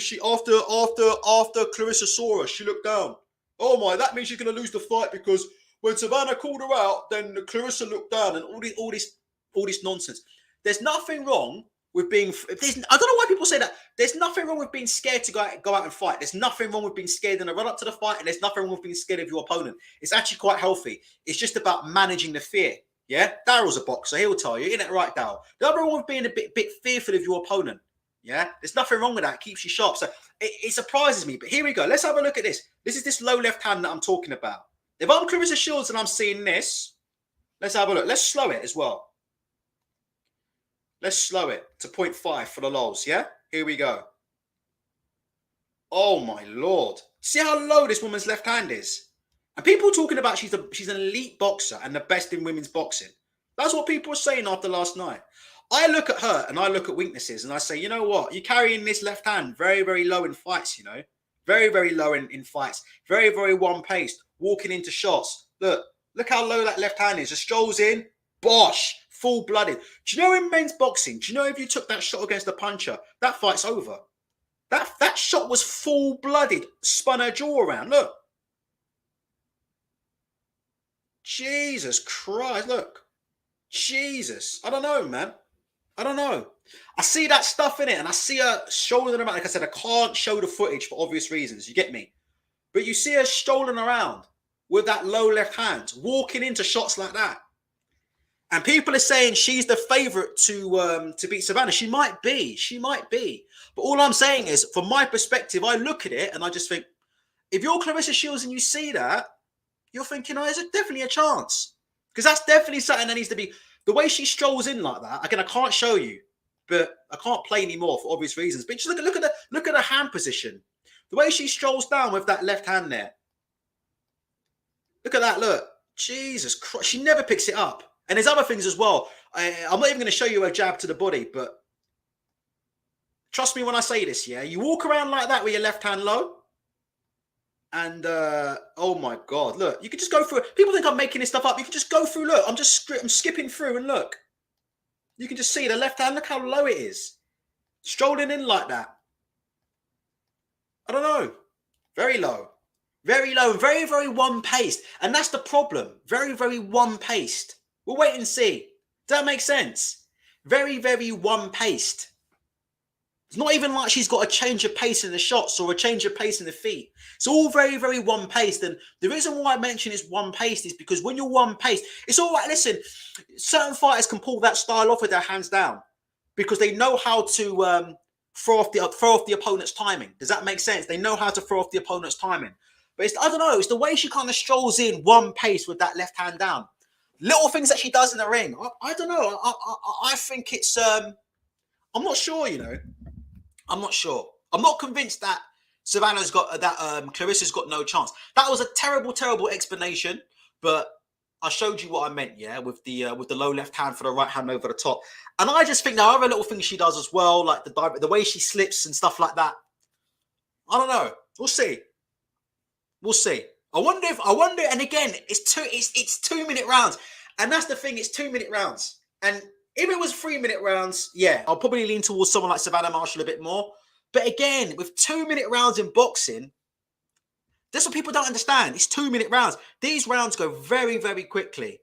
Clarissa saw her, she looked down. Oh my, that means she's going to lose the fight because when Savannah called her out, then Clarissa looked down and all this nonsense. There's nothing wrong with being. I don't know why people say that. There's nothing wrong with being scared to go out and fight. There's nothing wrong with being scared in the run up to the fight, and there's nothing wrong with being scared of your opponent. It's actually quite healthy. It's just about managing the fear. Yeah, Daryl's a boxer. He'll tell you, isn't it right, Daryl? There's nothing wrong with being a bit fearful of your opponent. Yeah, there's nothing wrong with that. It keeps you sharp. So it surprises me. But here we go. Let's have a look at this. This is this low left hand that I'm talking about. If I'm Clarissa Sheilds and I'm seeing this, let's have a look. Let's slow it as well. Let's slow it to 0.5 for the lows, yeah? Here we go. Oh, my Lord. See how low this woman's left hand is? And people talking about she's an elite boxer and the best in women's boxing. That's what people were saying after last night. I look at her and I look at weaknesses and I say, you know what? You're carrying this left hand very, very low in fights, you know? Very, very low in fights. Very, very one-paced. Walking into shots. Look how low that left hand is. Just strolls in. Bosh. Full-blooded. Do you know in men's boxing, do you know if you took that shot against a puncher, that fight's over? That shot was full-blooded. Spun her jaw around. Look. Jesus Christ. Look. Jesus. I don't know, man. I don't know. I see that stuff in it and I see her strolling around. Like I said, I can't show the footage for obvious reasons. You get me? But you see her strolling around with that low left hand, walking into shots like that. And people are saying she's the favourite to beat Savannah. She might be. She might be. But all I'm saying is, from my perspective, I look at it and I just think, if you're Clarissa Sheilds and you see that, you're thinking, oh, there's definitely a chance. Because that's definitely something that needs to be... The way she strolls in like that, again, I can't show you, but I can't play anymore for obvious reasons. But just look at the hand position. The way she strolls down with that left hand there. Look at that, look. Jesus Christ. She never picks it up. And there's other things as well. I'm not even going to show you a jab to the body, but trust me when I say this, yeah? You walk around like that with your left hand low. And, oh my God, look. You can just go through it. People think I'm making this stuff up. You can just go through, look. I'm skipping through and look. You can just see the left hand. Look how low it is. Strolling in like that. I don't know. Very low. Very low. Very, very one-paced. And that's the problem. Very, very one-paced. We'll wait and see. Does that make sense? Very, very one-paced. It's not even like she's got a change of pace in the shots or a change of pace in the feet. It's all very, very one-paced. And the reason why I mention it's one-paced is because when you're one-paced, it's all right. Listen, certain fighters can pull that style off with their hands down because they know how to throw off the opponent's timing. Does that make sense? They know how to throw off the opponent's timing. But I don't know. It's the way she kind of strolls in one pace with that left hand down. Little things that she does in the ring. I don't know. I think it's... I'm not sure, you know. I'm not sure. I'm not convinced that Savannah's got... that Clarissa's got no chance. That was a terrible, terrible explanation. But I showed you what I meant, yeah? With the low left hand for the right hand over the top. And I just think there are other little things she does as well. Like the way she slips and stuff like that. I don't know. We'll see. We'll see. I wonder, and again, it's 2-minute rounds. And that's the thing, it's 2-minute rounds. And if it was 3-minute rounds, yeah, I'll probably lean towards someone like Savannah Marshall a bit more. But again, with 2-minute rounds in boxing, that's what people don't understand. It's 2-minute rounds. These rounds go very, very quickly.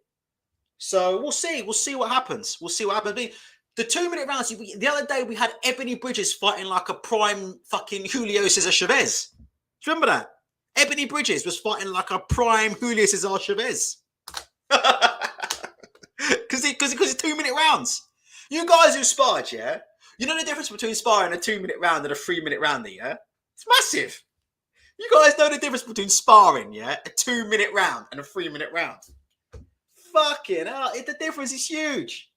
So we'll see. We'll see what happens. We'll see what happens. I mean, the 2-minute rounds, the other day we had Ebony Bridges fighting like a prime fucking Julio Cesar Chavez. Do you remember that? Ebony Bridges was fighting like a prime Julio Cesar Chavez. Because it's 2-minute rounds. You guys who sparred, yeah? You know the difference between sparring a 2-minute round and a 3-minute round, yeah? It's massive. You guys know the difference between sparring, yeah? A 2-minute round and a 3-minute round. Fucking hell, the difference is huge.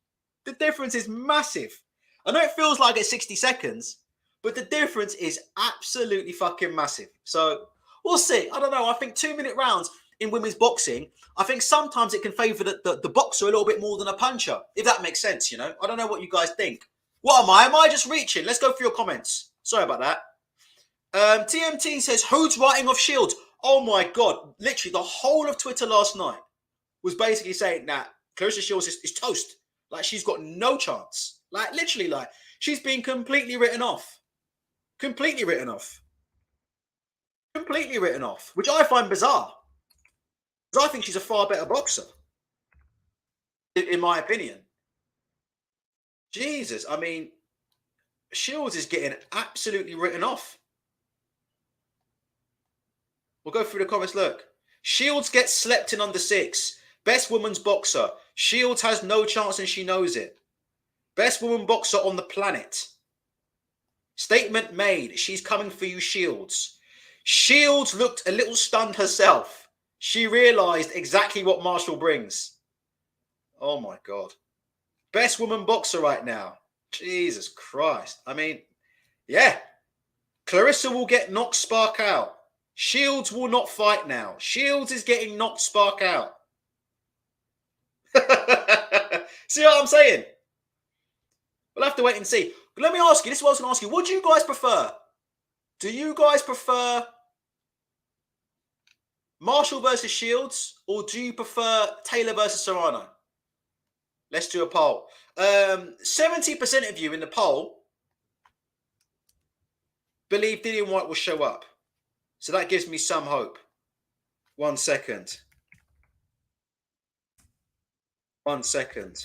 The difference is massive. I know it feels like it's 60 seconds, but the difference is absolutely fucking massive. So we'll see. I don't know. I think 2-minute rounds in women's boxing, I think sometimes it can favour the boxer a little bit more than a puncher, if that makes sense, you know. I don't know what you guys think. What am I? Am I just reaching? Let's go through your comments. Sorry about that. TMT says, who's writing off Sheilds? Oh my God. Literally, the whole of Twitter last night was basically saying that Clarissa Sheilds is toast. Like, she's got no chance. Like, literally, like, she's been completely written off. Completely written off. Completely written off, which I find bizarre. Because I think she's a far better boxer, in my opinion. Jesus, I mean, Sheilds is getting absolutely written off. We'll go through the comments. Look, Sheilds gets slept in under 6. Best women's boxer. Sheilds has no chance and she knows it. Best woman boxer on the planet. Statement made. She's coming for you, Sheilds. Sheilds looked a little stunned herself. She realised exactly what Marshall brings. Oh my God. Best woman boxer right now. Jesus Christ. I mean, yeah. Clarissa will get knocked spark out. Sheilds will not fight now. Sheilds is getting knocked spark out. See what I'm saying? We'll have to wait and see. But let me ask you, this is what I was going to ask you. What do you guys prefer? Do you guys prefer Marshall versus Sheilds, or do you prefer Taylor versus Serrano? Let's do a poll. 70% of you in the poll believe Dillian Whyte will show up. So that gives me some hope. 1 second. 1 second.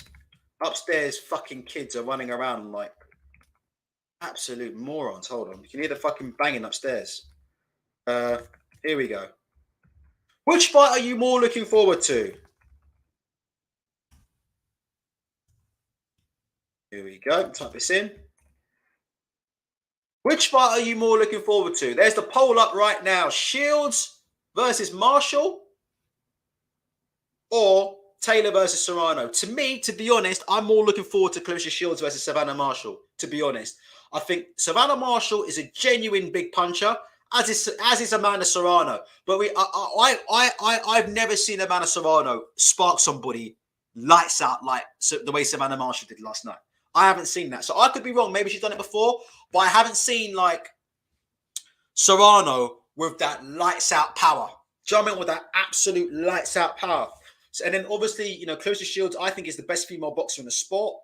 Upstairs, fucking kids are running around like absolute morons. Hold on. You can hear the fucking banging upstairs. Here we go. Which fight are you more looking forward to? Here we go. Type this in. Which fight are you more looking forward to? There's the poll up right now. Sheilds versus Marshall or Taylor versus Serrano. To me, to be honest, I'm more looking forward to Clarissa Sheilds versus Savannah Marshall, to be honest. I think Savannah Marshall is a genuine big puncher, as is Amanda Serrano. But I've never seen Amanda Serrano spark somebody lights out like the way Savannah Marshall did last night. I haven't seen that. So I could be wrong. Maybe she's done it before, but I haven't seen like Serrano with that lights out power. Do you know what I mean? With that absolute lights out power. So, and then obviously, you know, Clarissa Sheilds, I think, is the best female boxer in the sport.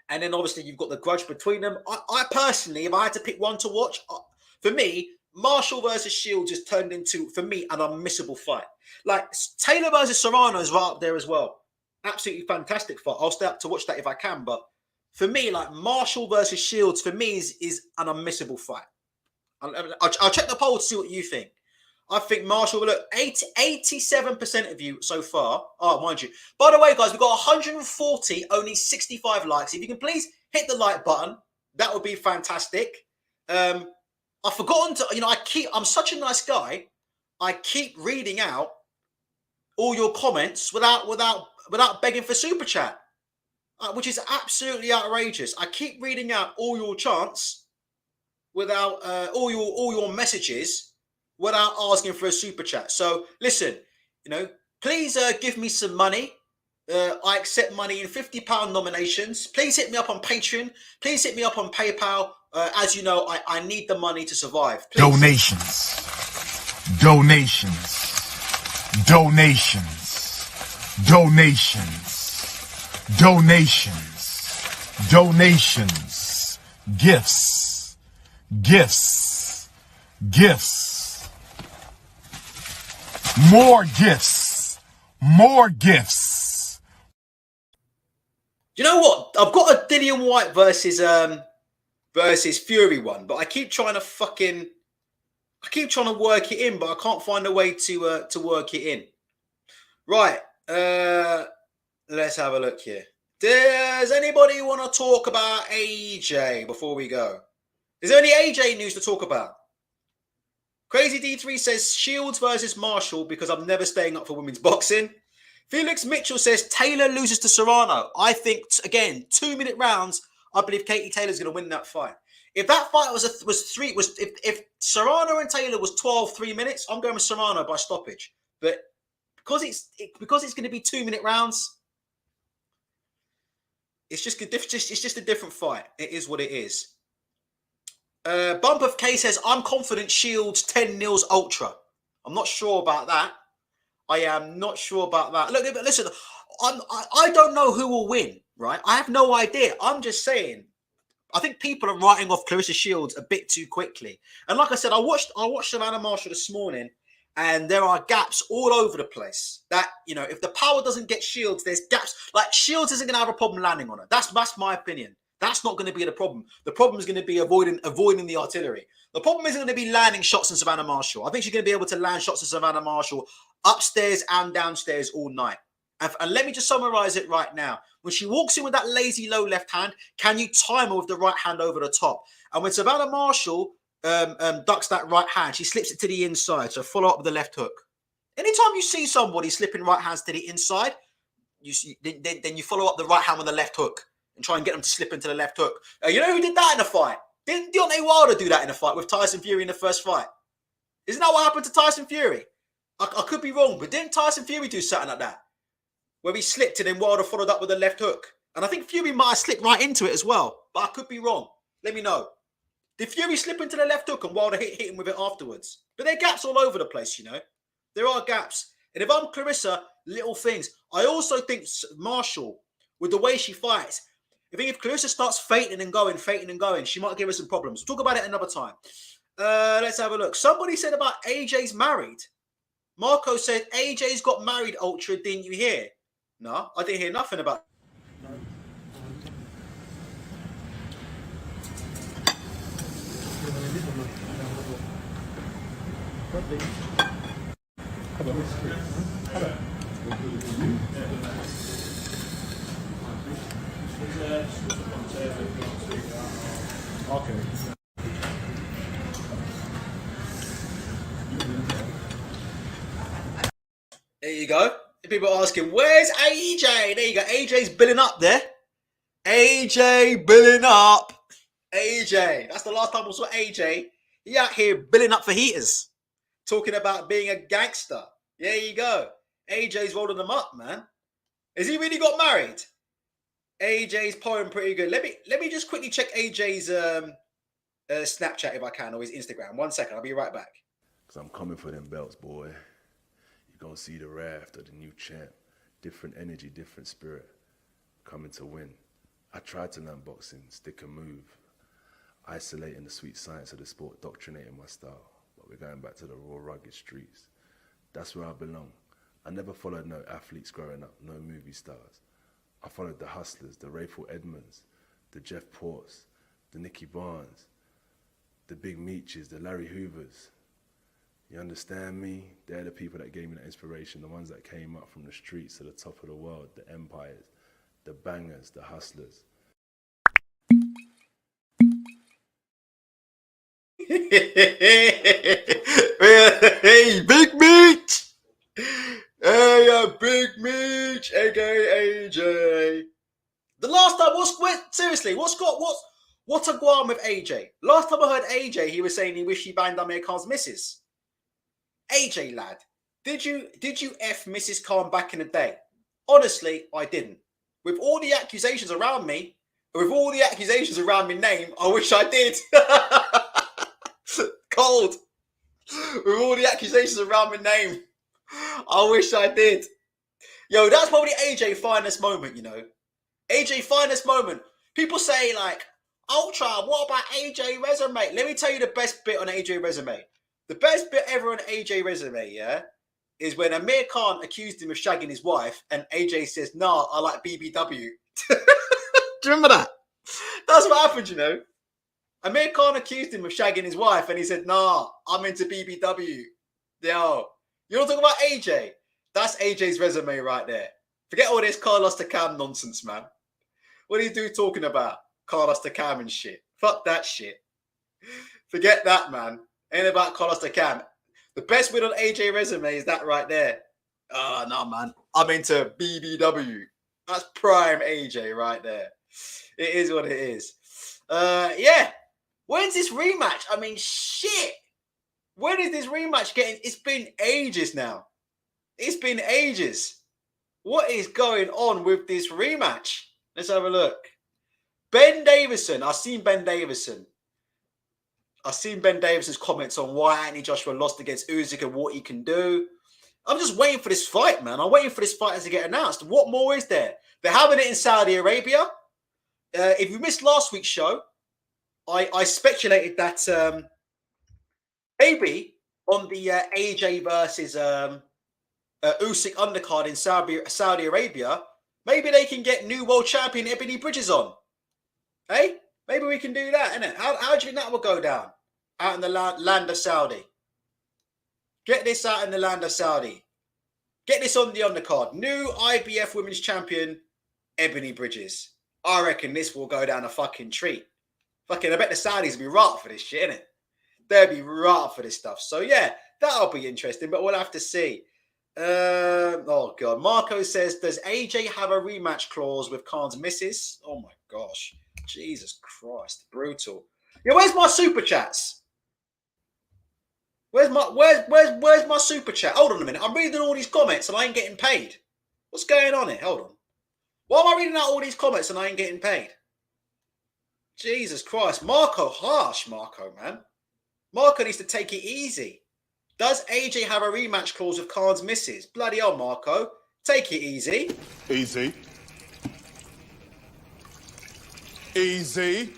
And then obviously you've got the grudge between them. I personally, if I had to pick one to watch, for me, Marshall versus Sheilds just turned into, for me, an unmissable fight. Like Taylor versus Serrano is right up there as well. Absolutely fantastic fight. I'll stay up to watch that if I can. But for me, like Marshall versus Sheilds, for me, is an unmissable fight. I'll check the poll to see what you think. I think Marshall, look, 87% of you so far. Oh, mind you. By the way, guys, we've got 140, only 65 likes. If you can please hit the like button, that would be fantastic. I've forgotten to, you know, I'm such a nice guy. I keep reading out all your comments without begging for super chat, which is absolutely outrageous. I keep reading out all your chants without all your messages without asking for a super chat. So listen, you know, please give me some money. I accept money in £50 nominations. Please hit me up on Patreon. Please hit me up on PayPal. As you know, I need the money to survive. Please. Donations, gifts, more gifts. You know what? I've got a Dillian Whyte versus Fury one, but I keep trying to work it in, but I can't find a way to work it in. Right. Let's have a look here. Does anybody want to talk about AJ before we go? Is there any AJ news to talk about? Crazy D3 says Sheilds versus Marshall because I'm never staying up for women's boxing. Felix Mitchell says Taylor loses to Serrano. I think, again, 2-minute rounds. I believe Katie Taylor's going to win that fight. If that fight if Serrano and Taylor was 12 3 minutes, I'm going with Serrano by stoppage. But because it's going to be 2-minute rounds, it's just a different fight. It is what it is. Bump of K says, I'm confident Sheilds 10-0 ultra. I'm not sure about that. I am not sure about that. Look, listen, I don't know who will win, right? I have no idea. I'm just saying, I think people are writing off Clarissa Sheilds a bit too quickly. And like I said, I watched Savannah Marshall this morning, and there are gaps all over the place. That, you know, if the power doesn't get Sheilds, there's gaps. Like, Sheilds isn't going to have a problem landing on her. That's my opinion. That's not going to be the problem. The problem is going to be avoiding the artillery. The problem isn't going to be landing shots in Savannah Marshall. I think she's going to be able to land shots in Savannah Marshall upstairs and downstairs all night. And let me just summarize it right now. When she walks in with that lazy low left hand, can you time her with the right hand over the top? And when Savannah Marshall ducks that right hand, she slips it to the inside. So follow up with the left hook. Anytime you see somebody slipping right hands to the inside, then you follow up the right hand with the left hook and try and get them to slip into the left hook. You know who did that in a fight? Didn't Deontay Wilder do that in a fight with Tyson Fury in the first fight? Isn't that what happened to Tyson Fury? I could be wrong, but didn't Tyson Fury do something like that? Where he slipped and then Wilder followed up with the left hook. And I think Fury might have slipped right into it as well. But I could be wrong. Let me know. Did Fury slip into the left hook and Wilder hit him with it afterwards? But there are gaps all over the place, you know. There are gaps. And if I'm Clarissa, little things. I also think Marshall, with the way she fights, I think if Clarissa starts fainting and going, she might give us some problems. We'll talk about it another time. Let's have a look. Somebody said about AJ's married. Marco said AJ's got married, Ultra. Didn't you hear? No, I didn't hear nothing about. Okay. There you go. People are asking, where's AJ? There you go. AJ's billing up there. AJ billing up. AJ. That's the last time we saw AJ. He out here billing up for heaters. Talking about being a gangster. There you go. AJ's rolling them up, man. Has he really got married? AJ's pouring pretty good. Let me just quickly check AJ's Snapchat if I can, or his Instagram. 1 second. I'll be right back. Because I'm coming for them belts, boy. You're going to see the raft of the new champ. Different energy, different spirit. Coming to win. I tried to learn boxing, stick and move. Isolating the sweet science of the sport, doctrinating my style. But we're going back to the raw, rugged streets. That's where I belong. I never followed no athletes growing up, no movie stars. I followed the hustlers, the Rayful Edmonds, the Jeff Ports, the Nicky Barnes, the Big Meaches, the Larry Hoovers. You understand me? They're the people that gave me that inspiration, the ones that came up from the streets to the top of the world, the empires, the bangers, the hustlers. Hey, Big Meat! Hey, Big Meat, aka AJ. The last time, what's a guam with AJ? Last time I heard AJ, he was saying he wished he banged Amir Khan's missus. AJ, lad, did you F Mrs. Khan back in the day? Honestly, I didn't. With all the accusations around me, with all the accusations around my name, I wish I did. Cold. With all the accusations around my name, I wish I did. Yo, that's probably AJ finest moment, you know. AJ finest moment. People say like, Ultra, what about AJ resume? Let me tell you the best bit on AJ resume. The best bit ever on AJ resume, yeah, is when Amir Khan accused him of shagging his wife and AJ says, nah, I like BBW. Do you remember that? That's what happened, you know. Amir Khan accused him of shagging his wife and he said, nah, I'm into BBW. Yo, you don't talk about AJ? That's AJ's resume right there. Forget all this Carlos Takam nonsense, man. What do you do talking about Carlos Takam and shit? Fuck that shit. Forget that, man. Ain't about Carlos Takam. The best win on AJ resume is that right there. Oh, no, man. I'm into BBW. That's prime AJ right there. It is what it is. Yeah. When's this rematch? I mean, shit. When is this rematch getting? It's been ages now. It's been ages. What is going on with this rematch? Let's have a look. Ben Davison. I've seen Ben Davison's comments on why Anthony Joshua lost against Usyk and what he can do. I'm just waiting for this fight, man. I'm waiting for this fight to get announced. What more is there? They're having it in Saudi Arabia. If you missed last week's show, I speculated that maybe on the AJ versus Usyk undercard in Saudi Arabia, maybe they can get new world champion Ebony Bridges on. Hey, maybe we can do that, innit? How do you think that will go down out in the land of Saudi? Get this out in the land of Saudi. Get this on the undercard. New IBF Women's Champion Ebony Bridges. I reckon this will go down a fucking treat. Fucking, I bet the Saudis will be right up for this shit, innit? They'll be right up for this stuff. So yeah, that'll be interesting, but we'll have to see. Oh god, Marco says, does AJ have a rematch clause with Khan's missus? Oh my gosh, Jesus Christ, brutal. Yeah, where's my super chats? Where's my super chat? Hold on a minute, I'm reading all these comments and I ain't getting paid. What's going on here? Hold on. Why am I reading out all these comments and I ain't getting paid? Jesus Christ, Marco, harsh, Marco, man. Marco needs to take it easy. Does AJ have a rematch clause with Khan's missus? Bloody hell, Marco. Take it easy. Easy. Easy.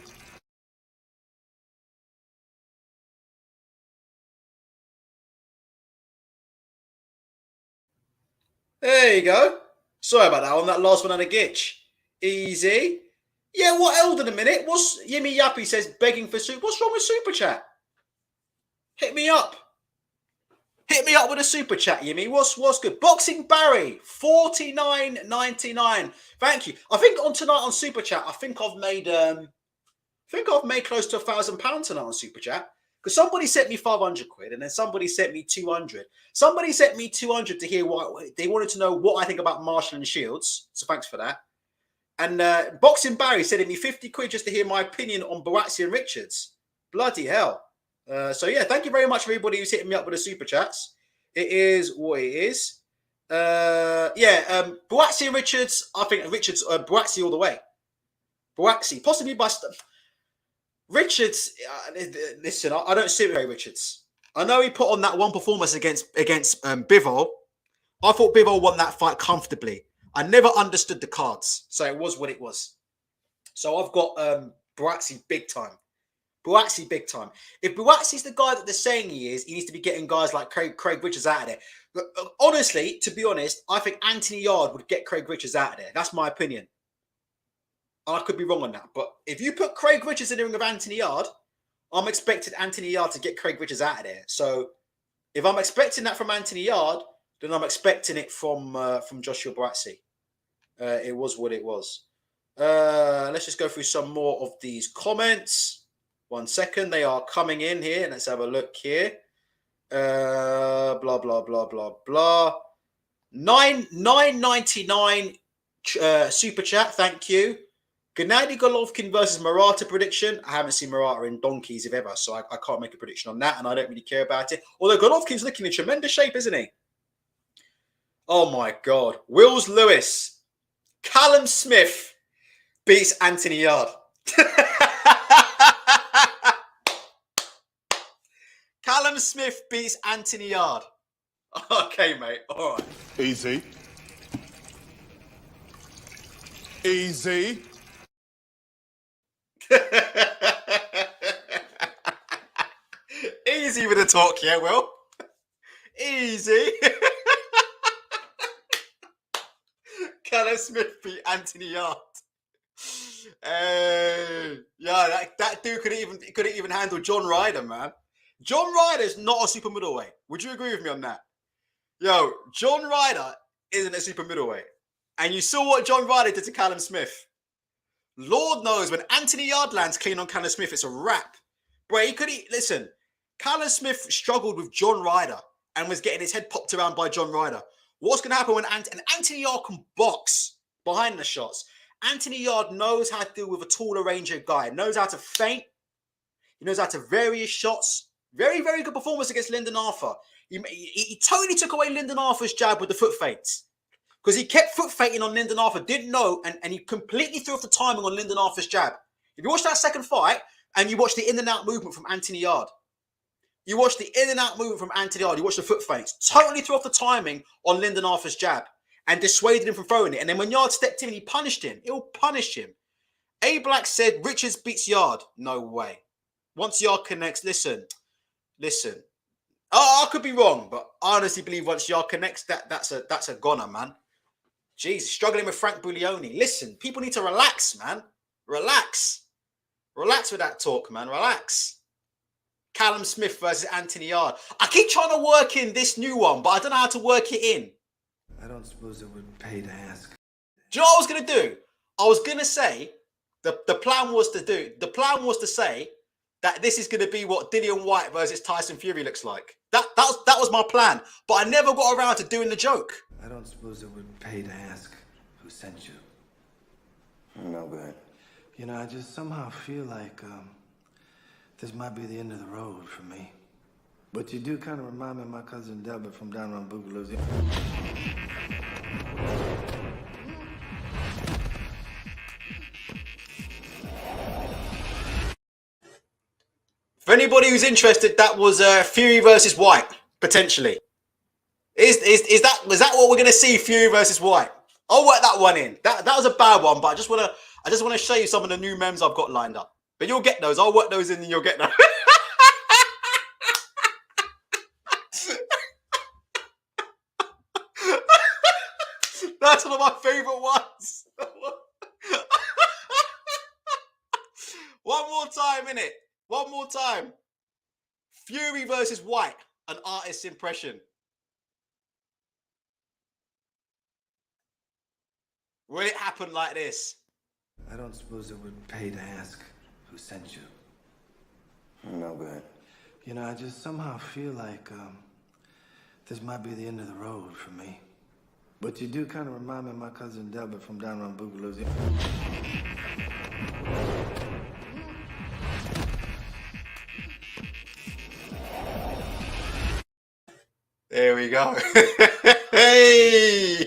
There you go. Sorry about that one. That last one had a glitch. Easy. Yeah, what else in a minute? What's Yimmy Yappy says begging for super? What's wrong with super chat? Hit me up. Hit me up with a super chat, Yimmy. What's good? Boxing Barry, $49.99. Thank you. I think on tonight on super chat, I think I've made close to £1,000 tonight on super chat. Because somebody sent me 500 quid and then somebody sent me 200. Somebody sent me 200 to hear what they wanted to know what I think about Marshall and Shields. So thanks for that. And Boxing Barry sending me 50 quid just to hear my opinion on Boatsy and Richards. Bloody hell. So yeah, thank you very much for everybody who's hitting me up with the super chats. It is what it is. Boatsy and Richards. I think Richards, Boatsy all the way. Boatsy, possibly by Richards. Listen, I don't see Ray Richards. I know he put on that one performance against Bivol. I thought Bivol won that fight comfortably. I never understood the cards, so it was what it was. So I've got Boatsy big time. Boatsy big time. If Boatsy's the guy that they're saying he is, he needs to be getting guys like Craig Richards out of there. But, honestly, to be honest, I think Anthony Yard would get Craig Richards out of there. That's my opinion. I could be wrong on that. But if you put Craig Richards in the ring with Anthony Yard, I'm expecting Anthony Yard to get Craig Richards out of there. So if I'm expecting that from Anthony Yard, then I'm expecting it from Joshua Boatsy. It was what it was. Let's just go through some more of these comments. 1 second, they are coming in here. Let's have a look here. Blah blah blah blah blah. $9.99 super chat. Thank you. Gennady Golovkin versus Morata prediction. I haven't seen Morata in donkeys if ever, so I can't make a prediction on that, and I don't really care about it. Although Golovkin's looking in tremendous shape, isn't he? Oh my God. Wills Lewis. Callum Smith beats Anthony Yard. Callum Smith beats Anthony Yard. Okay, mate. All right. Easy. Easy. Easy with the talk, yeah, Will. Easy. Callum Smith beat Anthony Yard. Yeah, that dude couldn't even handle John Ryder, man. John Ryder's not a super middleweight. Would you agree with me on that? Yo, John Ryder isn't a super middleweight. And you saw what John Ryder did to Callum Smith. Lord knows when Anthony Yard lands clean on Callum Smith, it's a wrap. Bro, listen, Callum Smith struggled with John Ryder and was getting his head popped around by John Ryder. What's going to happen when Anthony Yard can box behind the shots? Anthony Yard knows how to deal with a taller range of guy. Knows how to feint. He knows how to vary his shots. Very, very good performance against Lyndon Arthur. He totally took away Lyndon Arthur's jab with the foot feints. Because he kept foot feinting on Lyndon Arthur, didn't know, and he completely threw off the timing on Lyndon Arthur's jab. If you watch that second fight, and you watch the in and out movement from Anthony Yard, you watch the in and out movement from Anthony Yard, you watch the foot feints, totally threw off the timing on Lyndon Arthur's jab and dissuaded him from throwing it. And then when Yard stepped in, he punished him. He'll punish him. A Black said, Richards beats Yard. No way. Once Yard connects, listen. Oh, I could be wrong, but I honestly believe once Yard connects, that's a goner, man. Jeez, struggling with Frank Buglioni. Listen, people need to relax, man. Relax. Relax with that talk, man. Relax. Callum Smith versus Anthony Yard. I keep trying to work in this new one, but I don't know how to work it in. I don't suppose it would pay to ask. Do you know what I was going to do? I was going to say, the plan was to say that this is going to be what Dillian Whyte versus Tyson Fury looks like. That was my plan, but I never got around to doing the joke. I don't suppose it would pay to ask who sent you. No good. You know, I just somehow feel like this might be the end of the road for me. But you do kind of remind me of my cousin Delbert from down around Boogaloo. For anybody who's interested, that was Fury versus Whyte, potentially. Is that what we're going to see, Fury versus Whyte? I'll work that one in. That was a bad one, but I just want to show you some of the new memes I've got lined up. But you'll get those. I'll work those in and you'll get them. That's one of my favorite ones. One more time, innit? One more time. Fury versus Whyte, an artist's impression. Will it happen like this? I don't suppose it would pay to ask who sent you. No good. You know, I just somehow feel like this might be the end of the road for me. But you do kind of remind me of my cousin Delbert from down around Boogaloo. There we go. Hey!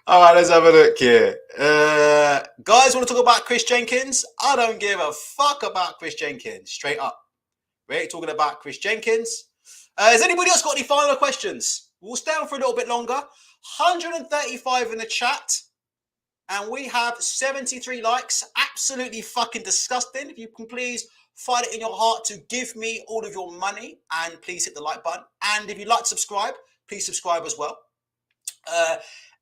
All right, let's have a look here. Guys, want to talk about Chris Jenkins? I don't give a fuck about Chris Jenkins. Straight up. We're talking about Chris Jenkins. Has anybody else got any final questions? We'll stay on for a little bit longer. 135 in the chat. And we have 73 likes. Absolutely fucking disgusting. If you can please find it in your heart to give me all of your money. And please hit the like button. And if you'd like to subscribe, please subscribe as well.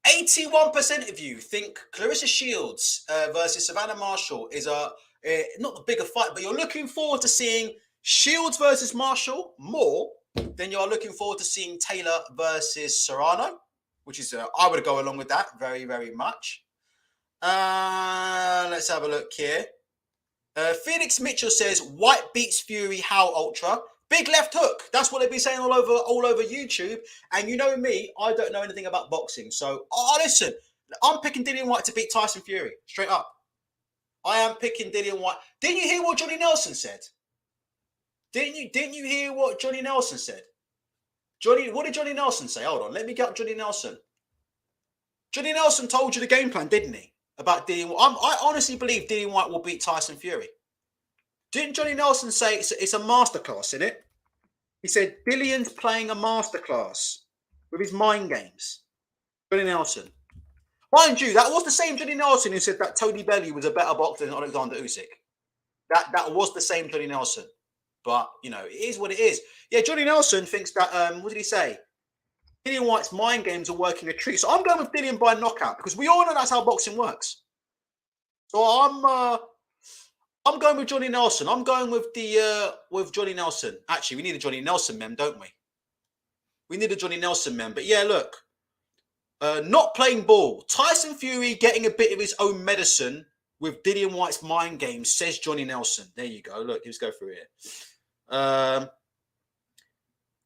81% of you think Claressa Sheilds versus Savannah Marshall is not the bigger fight, but you're looking forward to seeing Sheilds versus Marshall more than you're looking forward to seeing Taylor versus Serrano, which is, I would go along with that very, very much. Let's have a look here. Felix Mitchell says, Whyte beats Fury, how ultra? Big left hook. That's what they've been saying all over YouTube. And you know me, I don't know anything about boxing. So, listen, I'm picking Dillian Whyte to beat Tyson Fury. Straight up. I am picking Dillian Whyte. Didn't you hear what Johnny Nelson said? Didn't you hear what Johnny Nelson said? What did Johnny Nelson say? Hold on, let me get up Johnny Nelson. Johnny Nelson told you the game plan, didn't he? About Dillian Whyte. I honestly believe Dillian Whyte will beat Tyson Fury. Didn't Johnny Nelson say it's a masterclass, isn't it? He said Dillian's playing a masterclass with his mind games. Johnny Nelson. Mind you, that was the same Johnny Nelson who said that Tony Bellew was a better boxer than Alexander Usyk. That was the same Johnny Nelson. But, you know, it is what it is. Yeah, Johnny Nelson thinks that, what did he say? Dillian Whyte's mind games are working a treat. So I'm going with Dillian by knockout because we all know that's how boxing works. So I'm going with Johnny Nelson. I'm going with Johnny Nelson. Actually, we need a Johnny Nelson meme, don't we? We need a Johnny Nelson meme. But yeah, look. Not playing ball. Tyson Fury getting a bit of his own medicine with Dillian Whyte's mind games, says Johnny Nelson. There you go. Look, let's go through here.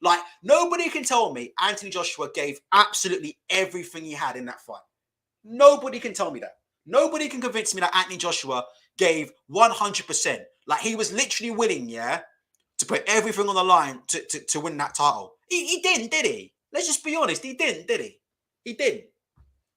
Like, nobody can tell me Anthony Joshua gave absolutely everything he had in that fight. Nobody can tell me that. Nobody can convince me that Anthony Joshua gave 100%. Like, he was literally willing, yeah, to put everything on the line to win that title. He didn't, did he? Let's just be honest. He didn't, did he? He didn't.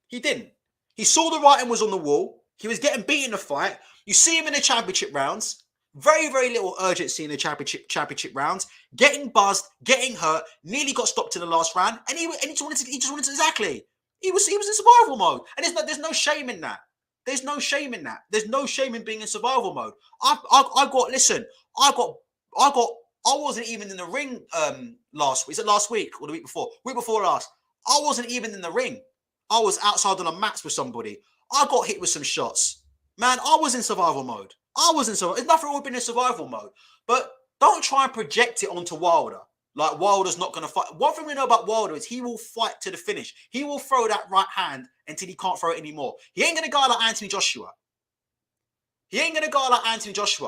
He didn't. He saw the writing was on the wall. He was getting beat in the fight. You see him in the championship rounds. Very, very little urgency in the championship rounds. Getting buzzed, getting hurt, nearly got stopped in the last round, and he just wanted to exactly. He was in survival mode, and there's no shame in that. There's no shame in that. There's no shame in being in survival mode. I wasn't even in the ring last week. Is it last week or the week before? Week before last. I wasn't even in the ring. I was outside on a mats with somebody. I got hit with some shots. Man, I was in survival mode. There's nothing wrong with being in survival mode. But don't try and project it onto Wilder. Like, Wilder's not going to fight. One thing we know about Wilder is he will fight to the finish. He will throw that right hand until he can't throw it anymore. He ain't going to go like Anthony Joshua.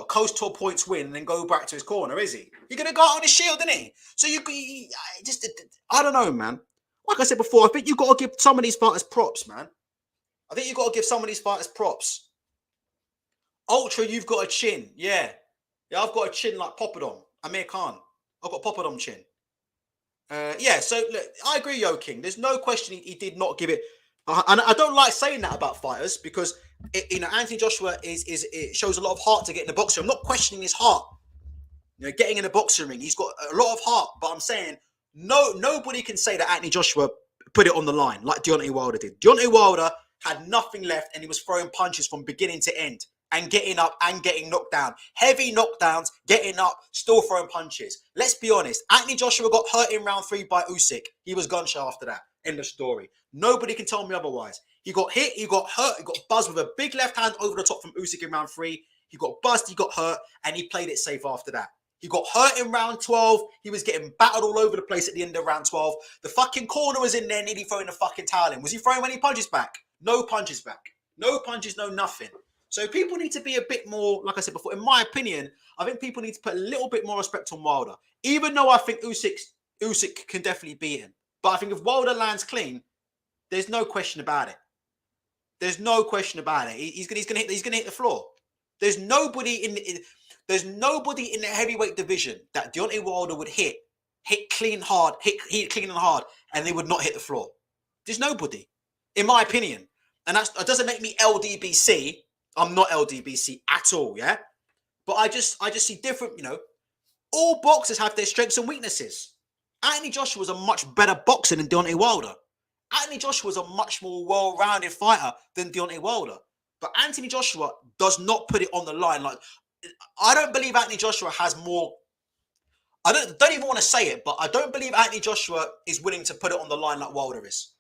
Coast to a points win and then go back to his corner, is he? He's going to go out on his shield, isn't he? So I don't know, man. Like I said before, I think you've got to give some of these fighters props, man. Ultra, you've got a chin. Yeah, I've got a chin like Poppadom. Amir Khan. I've got Poppadom chin. So look, I agree, Yo King. There's no question he did not give it. And I don't like saying that about fighters because Anthony Joshua it shows a lot of heart to get in the boxing ring. I'm not questioning his heart. Getting in the boxing ring, he's got a lot of heart. But I'm saying nobody can say that Anthony Joshua put it on the line like Deontay Wilder did. Deontay Wilder had nothing left and he was throwing punches from beginning to end and getting up and getting knocked down. Heavy knockdowns, getting up, still throwing punches. Let's be honest. Anthony Joshua got hurt in round 3 by Usyk. He was gunshot after that. End of story. Nobody can tell me otherwise. He got hit, he got hurt, he got buzzed with a big left hand over the top from Usyk in round 3. He got buzzed, he got hurt, and he played it safe after that. He got hurt in round 12. He was getting battered all over the place at the end of round 12. The fucking corner was in there, nearly throwing the fucking towel in. Was he throwing any punches back? No punches back. No punches, no nothing. So people need to be a bit more, like I said before, in my opinion, I think people need to put a little bit more respect on Wilder. Even though I think Usyk can definitely beat him. But I think if Wilder lands clean, there's no question about it. He's gonna hit the floor. There's nobody in the heavyweight division that Deontay Wilder would hit clean and hard, and they would not hit the floor. There's nobody, in my opinion. And that doesn't make me LDBC. I'm not LDBC at all, yeah? But I just see different, all boxers have their strengths and weaknesses. Anthony Joshua was a much better boxer than Deontay Wilder. Anthony Joshua was a much more well-rounded fighter than Deontay Wilder. But Anthony Joshua does not put it on the line. Like, I don't believe Anthony Joshua has more. I don't even want to say it, but I don't believe Anthony Joshua is willing to put it on the line like Wilder is.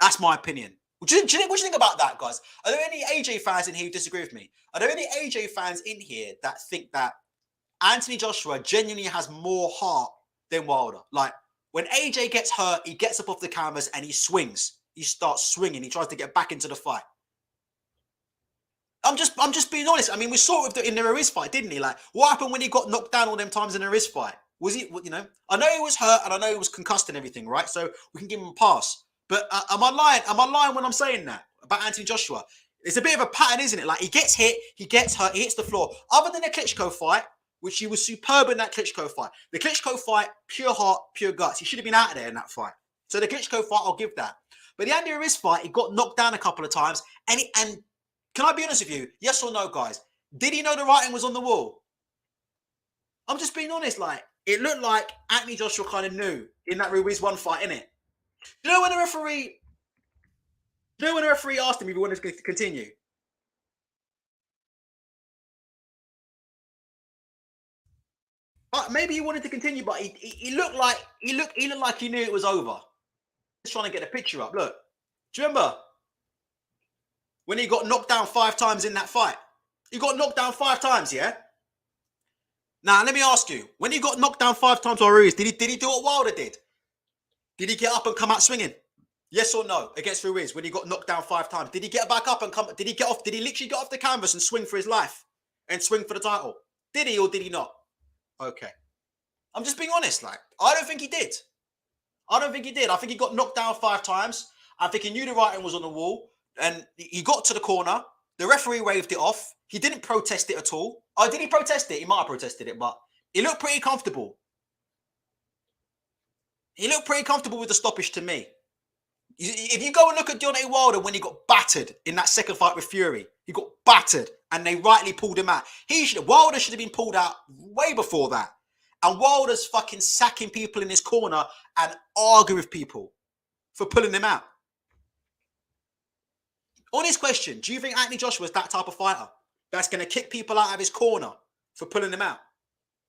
That's my opinion. What do you think about that, guys? Are there any AJ fans in here who disagree with me? Are there any AJ fans in here that think that Anthony Joshua genuinely has more heart than Wilder? Like, when AJ gets hurt, he gets up off the canvas and he swings. He starts swinging. He tries to get back into the fight. I'm just being honest. I mean, we saw it in the Ruiz fight, didn't he? Like, what happened when he got knocked down all them times in the Ruiz fight? Was he, I know he was hurt and I know he was concussed and everything, right? So we can give him a pass. But am I lying? Am I lying when I'm saying that about Anthony Joshua? It's a bit of a pattern, isn't it? Like, he gets hit, he gets hurt, he hits the floor. Other than the Klitschko fight, which he was superb in that Klitschko fight. The Klitschko fight, pure heart, pure guts. He should have been out of there in that fight. So the Klitschko fight, I'll give that. But the Andy Ruiz fight, he got knocked down a couple of times. And can I be honest with you? Yes or no, guys? Did he know the writing was on the wall? I'm just being honest. Like, it looked like Anthony Joshua kind of knew in that Ruiz 1 fight, innit? You know when the referee asked him if he wanted to continue? Maybe he wanted to continue, but he looked like he knew it was over. Just trying to get the picture up. Look, do you remember when he got knocked down 5 times in that fight? He got knocked down 5 times, yeah. Now let me ask you: when he got knocked down 5 times by Ruiz, did he do what Wilder did? Did he get up and come out swinging? Yes or no? Against Ruiz, when he got knocked down 5 times, did he get back up and come? Did he get off? Did he literally get off the canvas and swing for his life and swing for the title? Did he or did he not? Okay. I'm just being honest. Like, I don't think he did. I don't think he did. I think he got knocked down 5 times. I think he knew the writing was on the wall. And he got to the corner. The referee waved it off. He didn't protest it at all. Oh, did he protest it? He might have protested it, but he looked pretty comfortable. He looked pretty comfortable with the stoppage to me. If you go and look at Deontay Wilder when he got battered in that second fight with Fury, he got battered and they rightly pulled him out. Wilder should have been pulled out way before that. And Wilder's fucking sacking people in his corner and arguing with people for pulling him out. On his question, do you think Anthony Joshua is that type of fighter that's going to kick people out of his corner for pulling him out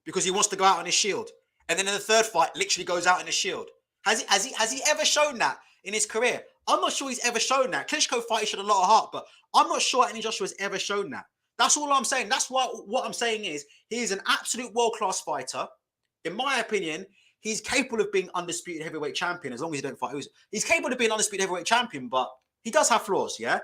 because he wants to go out on his shield? And then in the third fight, literally goes out in his shield. Has he ever shown that in his career? I'm not sure he's ever shown that. Klitschko fight, he showed a lot of heart, but I'm not sure Anthony Joshua has ever shown that. That's all I'm saying. That's what I'm saying is he's an absolute world-class fighter. In my opinion, he's capable of being undisputed heavyweight champion as long as he don't fight Usyk. He's capable of being undisputed heavyweight champion, but he does have flaws, yeah?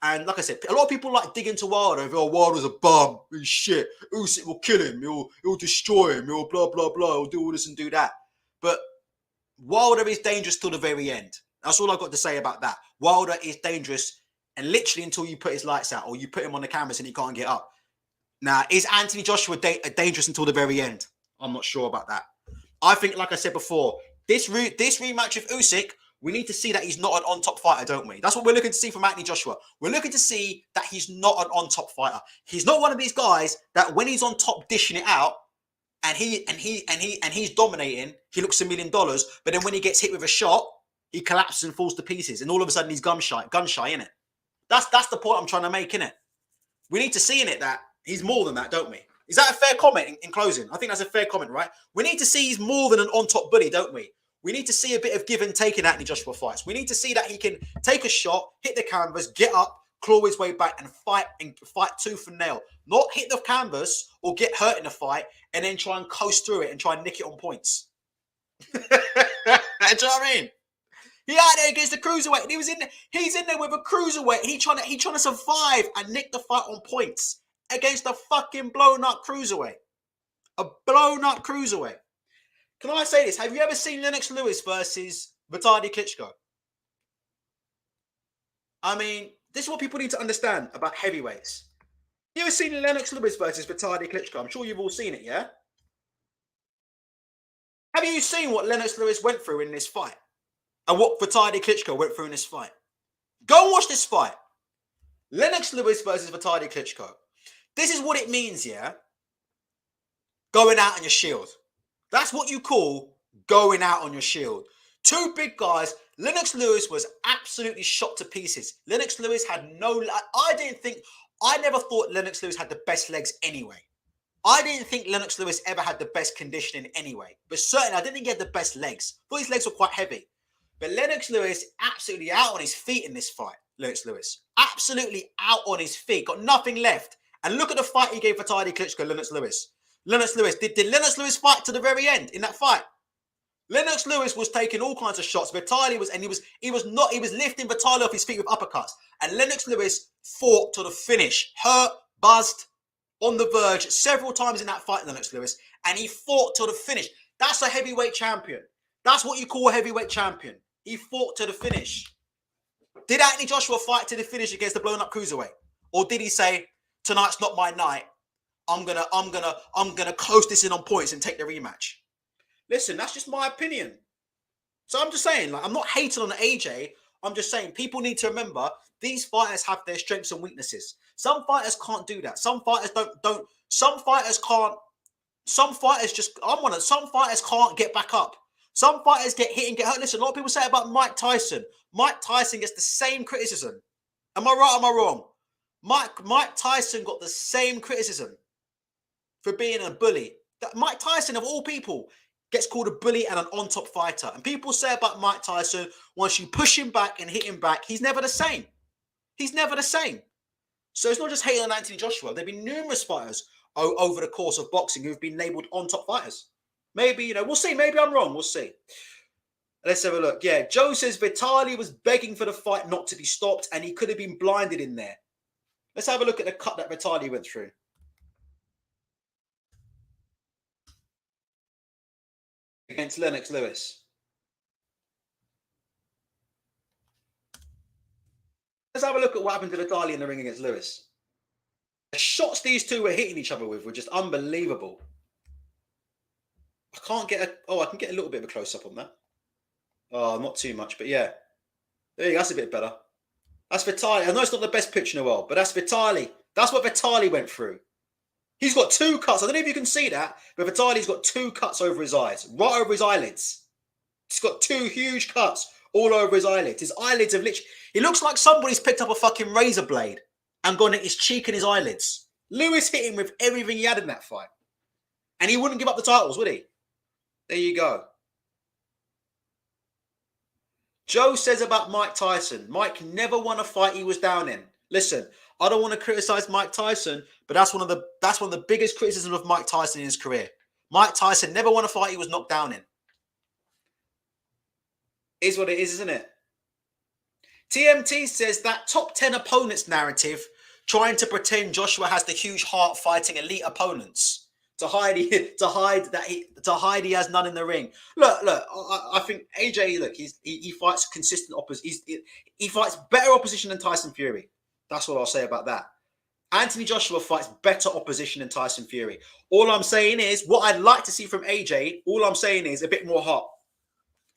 And like I said, a lot of people like dig into Wilder. Oh, Wilder's a bum. He's shit. Usyk will kill him. He'll destroy him. He'll blah, blah, blah. He'll do all this and do that. But Wilder is dangerous till the very end. That's all I've got to say about that. Wilder is dangerous and literally until you put his lights out or you put him on the cameras and he can't get up. Now, is Anthony Joshua dangerous until the very end? I'm not sure about that. I think, like I said before, this rematch with Usyk, we need to see that he's not an on-top fighter, don't we? That's what we're looking to see from Anthony Joshua. We're looking to see that he's not an on-top fighter. He's not one of these guys that when he's on top dishing it out and he's dominating, he looks $1 million, but then when he gets hit with a shot, he collapses and falls to pieces, and all of a sudden he's gun shy, innit? That's the point I'm trying to make, innit? We need to see in it that he's more than that, don't we? Is that a fair comment in closing? I think that's a fair comment, right? We need to see he's more than an on-top bully, don't we? We need to see a bit of give and take in Anthony Joshua fights. We need to see that he can take a shot, hit the canvas, get up, claw his way back and fight tooth and nail. Not hit the canvas or get hurt in a fight and then try and coast through it and try and nick it on points. Do you know what I mean? He out there against the cruiserweight and he's in there with a cruiserweight and he trying to survive and nick the fight on points against a fucking blown up cruiserweight. A blown up cruiserweight. Can I say this? Have you ever seen Lennox Lewis versus Vitaly Klitschko? I mean, this is what people need to understand about heavyweights. You ever seen Lennox Lewis versus Vitaly Klitschko? I'm sure you've all seen it, yeah? Have you seen what Lennox Lewis went through in this fight? And what Vitaly Klitschko went through in this fight? Go and watch this fight. Lennox Lewis versus Vitaly Klitschko. This is what it means, yeah? Going out on your shield. That's what you call going out on your shield. Two big guys. Lennox Lewis was absolutely shot to pieces. Lennox Lewis had I never thought Lennox Lewis had the best legs anyway. I didn't think Lennox Lewis ever had the best conditioning anyway. But certainly, I didn't think he had the best legs. I thought his legs were quite heavy. But Lennox Lewis absolutely out on his feet in this fight. Lennox Lewis. Absolutely out on his feet. Got nothing left. And look at the fight he gave Vitaly Klitschko, Lennox Lewis. Lennox Lewis. Did Lennox Lewis fight to the very end in that fight? Lennox Lewis was taking all kinds of shots. Vitaly was lifting Vitaly off his feet with uppercuts. And Lennox Lewis fought to the finish. Hurt, buzzed, on the verge several times in that fight, Lennox Lewis. And he fought to the finish. That's a heavyweight champion. That's what you call a heavyweight champion. He fought to the finish. Did Anthony Joshua fight to the finish against the blown up cruiserweight? Or did he say, tonight's not my night. I'm gonna coast this in on points and take the rematch. Listen, that's just my opinion. So I'm just saying, like, I'm not hating on AJ. I'm just saying people need to remember these fighters have their strengths and weaknesses. Some fighters can't do that. Some fighters don't. Some fighters can't. Some fighters some fighters can't get back up. Some fighters get hit and get hurt. Listen, a lot of people say about Mike Tyson. Mike Tyson gets the same criticism. Am I right or am I wrong? Mike Tyson got the same criticism for being a bully. Mike Tyson, of all people, gets called a bully and an on-top fighter. And people say about Mike Tyson, once you push him back and hit him back, he's never the same. He's never the same. So it's not just hating on Anthony Joshua. There have been numerous fighters over the course of boxing who've been labelled on-top fighters. Maybe, we'll see. Maybe I'm wrong. We'll see. Let's have a look. Yeah, Joe says Vitaly was begging for the fight not to be stopped and he could have been blinded in there. Let's have a look at the cut that Vitaly went through. against Lennox Lewis. Let's have a look at what happened to Vitaly in the ring against Lewis. The shots these two were hitting each other with were just unbelievable. I can't get a... Oh, I can get a little bit of a close-up on that. Oh, not too much, but yeah. There you go, that's a bit better. That's Vitaly. I know it's not the best pitch in the world, but that's Vitaly. That's what Vitaly went through. He's got 2 cuts. I don't know if you can see that, but Vitaly's got 2 cuts over his eyes, right over his eyelids. He's got 2 huge cuts all over his eyelids. His eyelids have literally... It looks like somebody's picked up a fucking razor blade and gone at his cheek and his eyelids. Lewis hit him with everything he had in that fight. And he wouldn't give up the titles, would he? There you go. Joe says about Mike Tyson. Mike never won a fight he was down in. Listen, I don't want to criticize Mike Tyson, but that's one of the biggest criticisms of Mike Tyson in his career. Mike Tyson never won a fight he was knocked down in. Is what it is, isn't it? TMT says that top 10 opponents narrative, trying to pretend Joshua has the huge heart fighting elite opponents to hide he has none in the ring. Look, I think AJ, look, he fights consistent opposition. He fights better opposition than Tyson Fury. That's what I'll say about that. Anthony Joshua fights better opposition than Tyson Fury. All I'm saying is, what I'd like to see from AJ, all I'm saying is a bit more heart.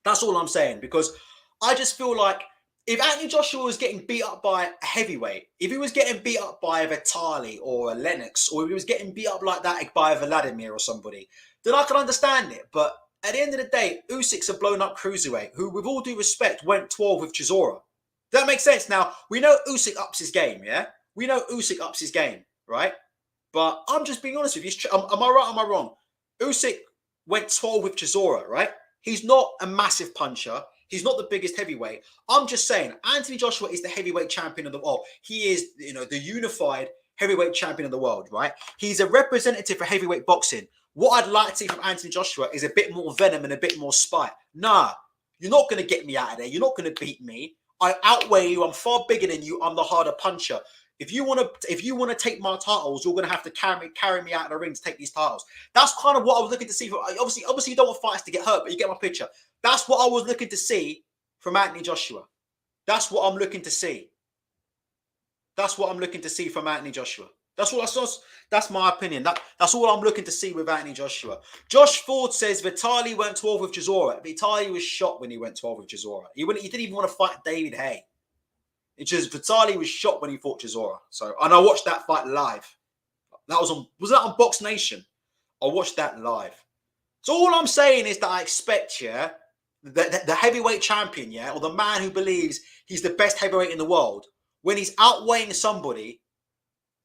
That's all I'm saying, because I just feel like if Anthony Joshua was getting beat up by a heavyweight, if he was getting beat up by a Vitaly or a Lennox, or if he was getting beat up like that by a Vladimir or somebody, then I can understand it. But at the end of the day, Usyk's a blown-up cruiserweight who, with all due respect, went 12 with Chisora. Does that make sense? Now, we know Usyk ups his game, yeah? We know Usyk ups his game, right? But I'm just being honest with you. Am I right or am I wrong? Usyk went 12 with Chisora, right? He's not a massive puncher. He's not the biggest heavyweight. I'm just saying, Anthony Joshua is the heavyweight champion of the world. He is, the unified heavyweight champion of the world, right? He's a representative for heavyweight boxing. What I'd like to see from Anthony Joshua is a bit more venom and a bit more spite. Nah, you're not going to get me out of there. You're not going to beat me. I outweigh you. I'm far bigger than you. I'm the harder puncher. If you want to take my titles, you're going to have to carry me out of the ring to take these titles. That's kind of what I was looking to see. Obviously, you don't want fighters to get hurt, but you get my picture. That's what I was looking to see from Anthony Joshua. That's what I'm looking to see. That's what I'm looking to see from Anthony Joshua. That's my opinion. That's all I'm looking to see with Anthony Joshua. Josh Ford says Vitaly went 12 with Chisora. Vitaly was shot when he went 12 with Chisora. He didn't even want to fight David Hay. It's just Vitaly was shot when he fought Chisora. And I watched that fight live. Was that on Box Nation? I watched that live. So all I'm saying is that I expect, the heavyweight champion, or the man who believes he's the best heavyweight in the world, when he's outweighing somebody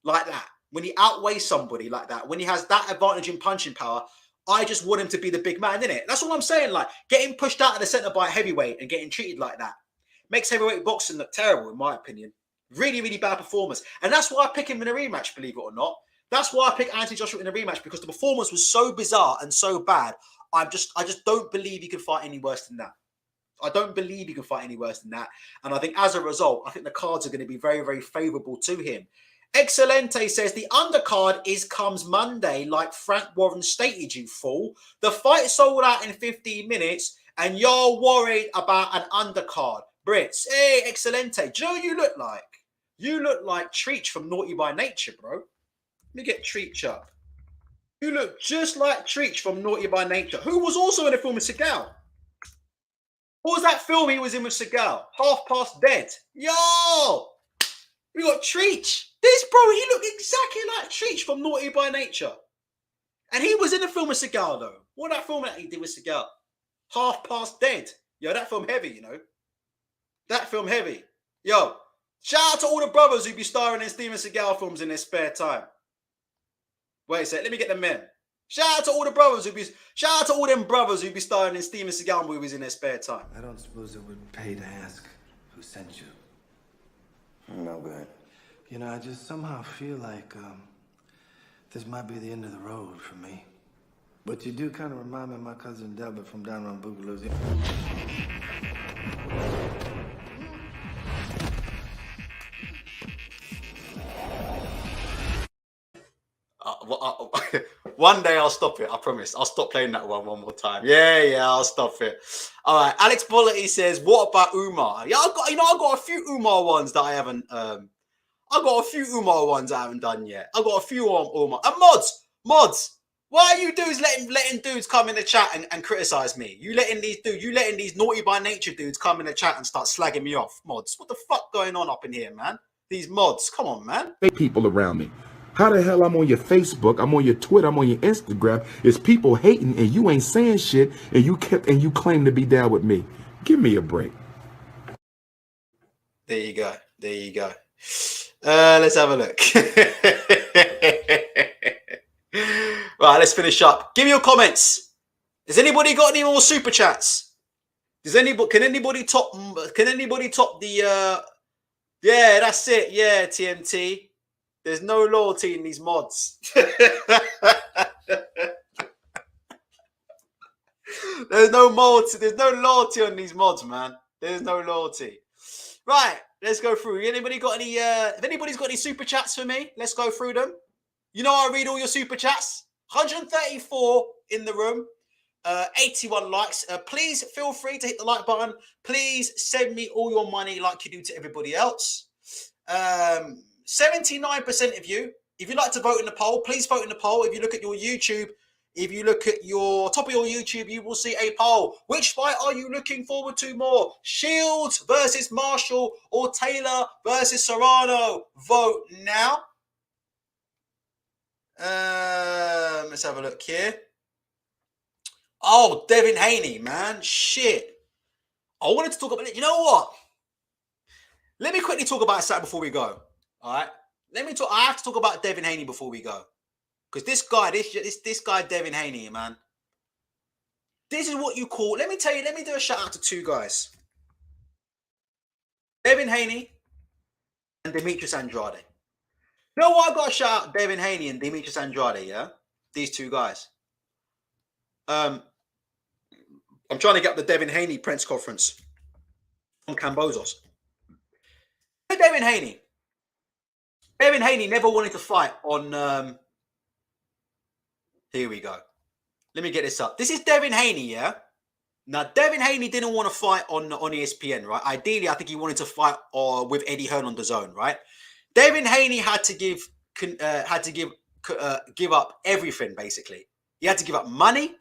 like that, when he outweighs somebody like that, when he has that advantage in punching power, I just want him to be the big man, innit? That's all I'm saying. Like, getting pushed out of the center by a heavyweight and getting treated like that makes heavyweight boxing look terrible, in my opinion. Really, really bad performance. And that's why I pick him in a rematch, believe it or not. That's why I pick Anthony Joshua in a rematch, because the performance was so bizarre and so bad. I just don't believe he can fight any worse than that. I don't believe he can fight any worse than that. And I think as a result, I think the cards are going to be very, very favourable to him. Excelente says, the undercard comes Monday, like Frank Warren stated, you fool. The fight sold out in 15 minutes, and you're worried about an undercard. Brits, hey, Excelente. Do you know what you look like? You look like Treach from Naughty by Nature, bro. Let me get Treach up. You look just like Treach from Naughty by Nature, who was also in a film with Seagal. What was that film he was in with Seagal? Half Past Dead. Yo! We got Treach. This, bro, he looked exactly like Treach from Naughty by Nature. And he was in a film with Seagal, though. What that film that he did with Seagal? Half Past Dead. Yo, that film heavy, That film heavy. Yo, shout out to all the brothers who be starring in Steven Seagal films in their spare time. Wait a sec, let me get the men. Shout out to all the brothers shout out to all them brothers who be starring in Steven Seagal movies in their spare time. I don't suppose it would pay to ask who sent you. No good. I just somehow feel like this might be the end of the road for me. But you do kind of remind me of my cousin Delbert from down around Boogaloo. One day I'll stop it. I promise. I'll stop playing that one more time. Yeah, I'll stop it. All right. Alex Bolity says, "What about Umar?" Yeah, I've got a few Umar ones that I haven't. I've got a few Umar ones I haven't done yet. I've got a few Umar and mods. Why are you dudes letting dudes come in the chat and criticize me? You letting these naughty by nature dudes come in the chat and start slagging me off, mods. What the fuck going on up in here, man? These mods, come on, man. People around me. How the hell I'm on your Facebook, I'm on your Twitter, I'm on your Instagram. It's people hating and you ain't saying shit and you claim to be down with me. Give me a break. There you go. Let's have a look. Right, let's finish up. Give me your comments. Has anybody got any more super chats? Can anybody top the yeah, that's it. Yeah, TMT. There's no loyalty in these mods. There's no loyalty on these mods, man. There's no loyalty. Right, let's go through. Anybody got any if anybody's got any super chats for me, let's go through them. You know I read all your super chats. 134 in the room. 81 likes. Please feel free to hit the like button. Please send me all your money like you do to everybody else. 79% of you, if you'd like to vote in the poll, please vote in the poll. If you look at your YouTube, if you look at your top of your YouTube, you will see a poll. Which fight are you looking forward to more? Sheilds versus Marshall or Taylor versus Serrano? Vote now. Let's have a look here. Oh, Devin Haney, man. Shit. I wanted to talk about it. You know what? Let me quickly talk about that before we go. All right. I have to talk about Devin Haney before we go. Because this guy, Devin Haney, man. This is what you call. Let me do a shout out to two guys. Devin Haney and Demetrius Andrade. You know what? I got to shout out Devin Haney and Demetrius Andrade, yeah? These two guys. I'm trying to get up the Devin Haney press conference from Cambozos. Devin Haney. Devin Haney never wanted to fight on... Here we go. Let me get this up. This is Devin Haney, yeah? Now, Devin Haney didn't want to fight on ESPN, right? Ideally, I think he wanted to fight with Eddie Hearn on DAZN, right? Devin Haney had to give up everything, basically. He had to give up money.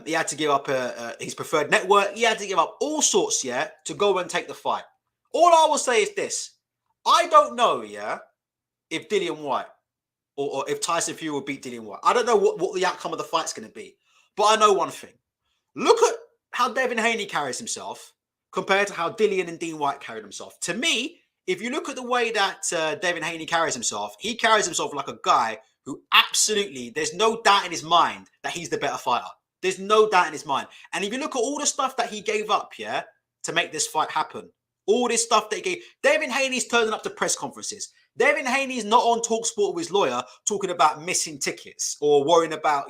He had to give up his preferred network. He had to give up all sorts, yeah, to go and take the fight. All I will say is this. I don't know, yeah, if Dillian Whyte or if Tyson Fury will beat Dillian Whyte. I don't know what the outcome of the fight's going to be. But I know one thing. Look at how Devin Haney carries himself compared to how Dillian and Dean Whyte carried himself. To me, if you look at the way that Devin Haney carries himself, he carries himself like a guy who absolutely, there's no doubt in his mind that he's the better fighter. There's no doubt in his mind. And if you look at all the stuff that he gave up, yeah, to make this fight happen, all this stuff that he gave, Devin Haney's turning up to press conferences. Devin Haney's not on TalkSport with his lawyer talking about missing tickets or worrying about,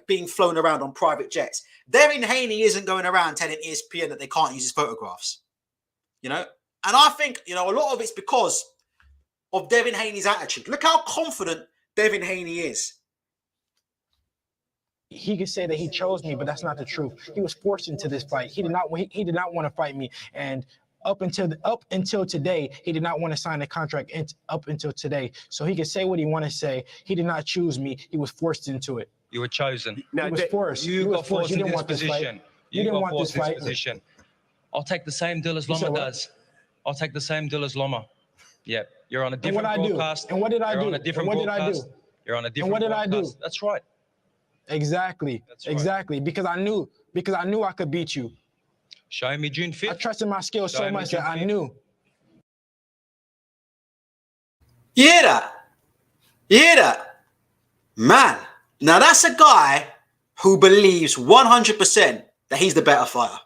being flown around on private jets. Devin Haney isn't going around telling ESPN that they can't use his photographs, you know? And I think, a lot of it's because of Devin Haney's attitude. Look how confident Devin Haney is. He could say that he chose me, but that's not the truth. He was forced into this fight. He did not want to fight me, and up until today, he did not want to sign a contract. Up until today, so he could say what he want to say. He did not choose me. He was forced into it. You were chosen. He was forced. You got forced You into didn't this want this position. fight. You didn't got want forced this into fight. this position. I'll take the same deal as Loma does. I'll take the same deal as Loma. Yeah, you're on a different broadcast. And what did I do? You're on a different broadcast. You're on a different broadcast. And what did I do? That's right. Exactly. That's right. Exactly. Because I knew I could beat you. Show me June 5th. I trusted my skills so much that I knew. You hear that? You hear that? Man, now that's a guy who believes 100% that he's the better fighter.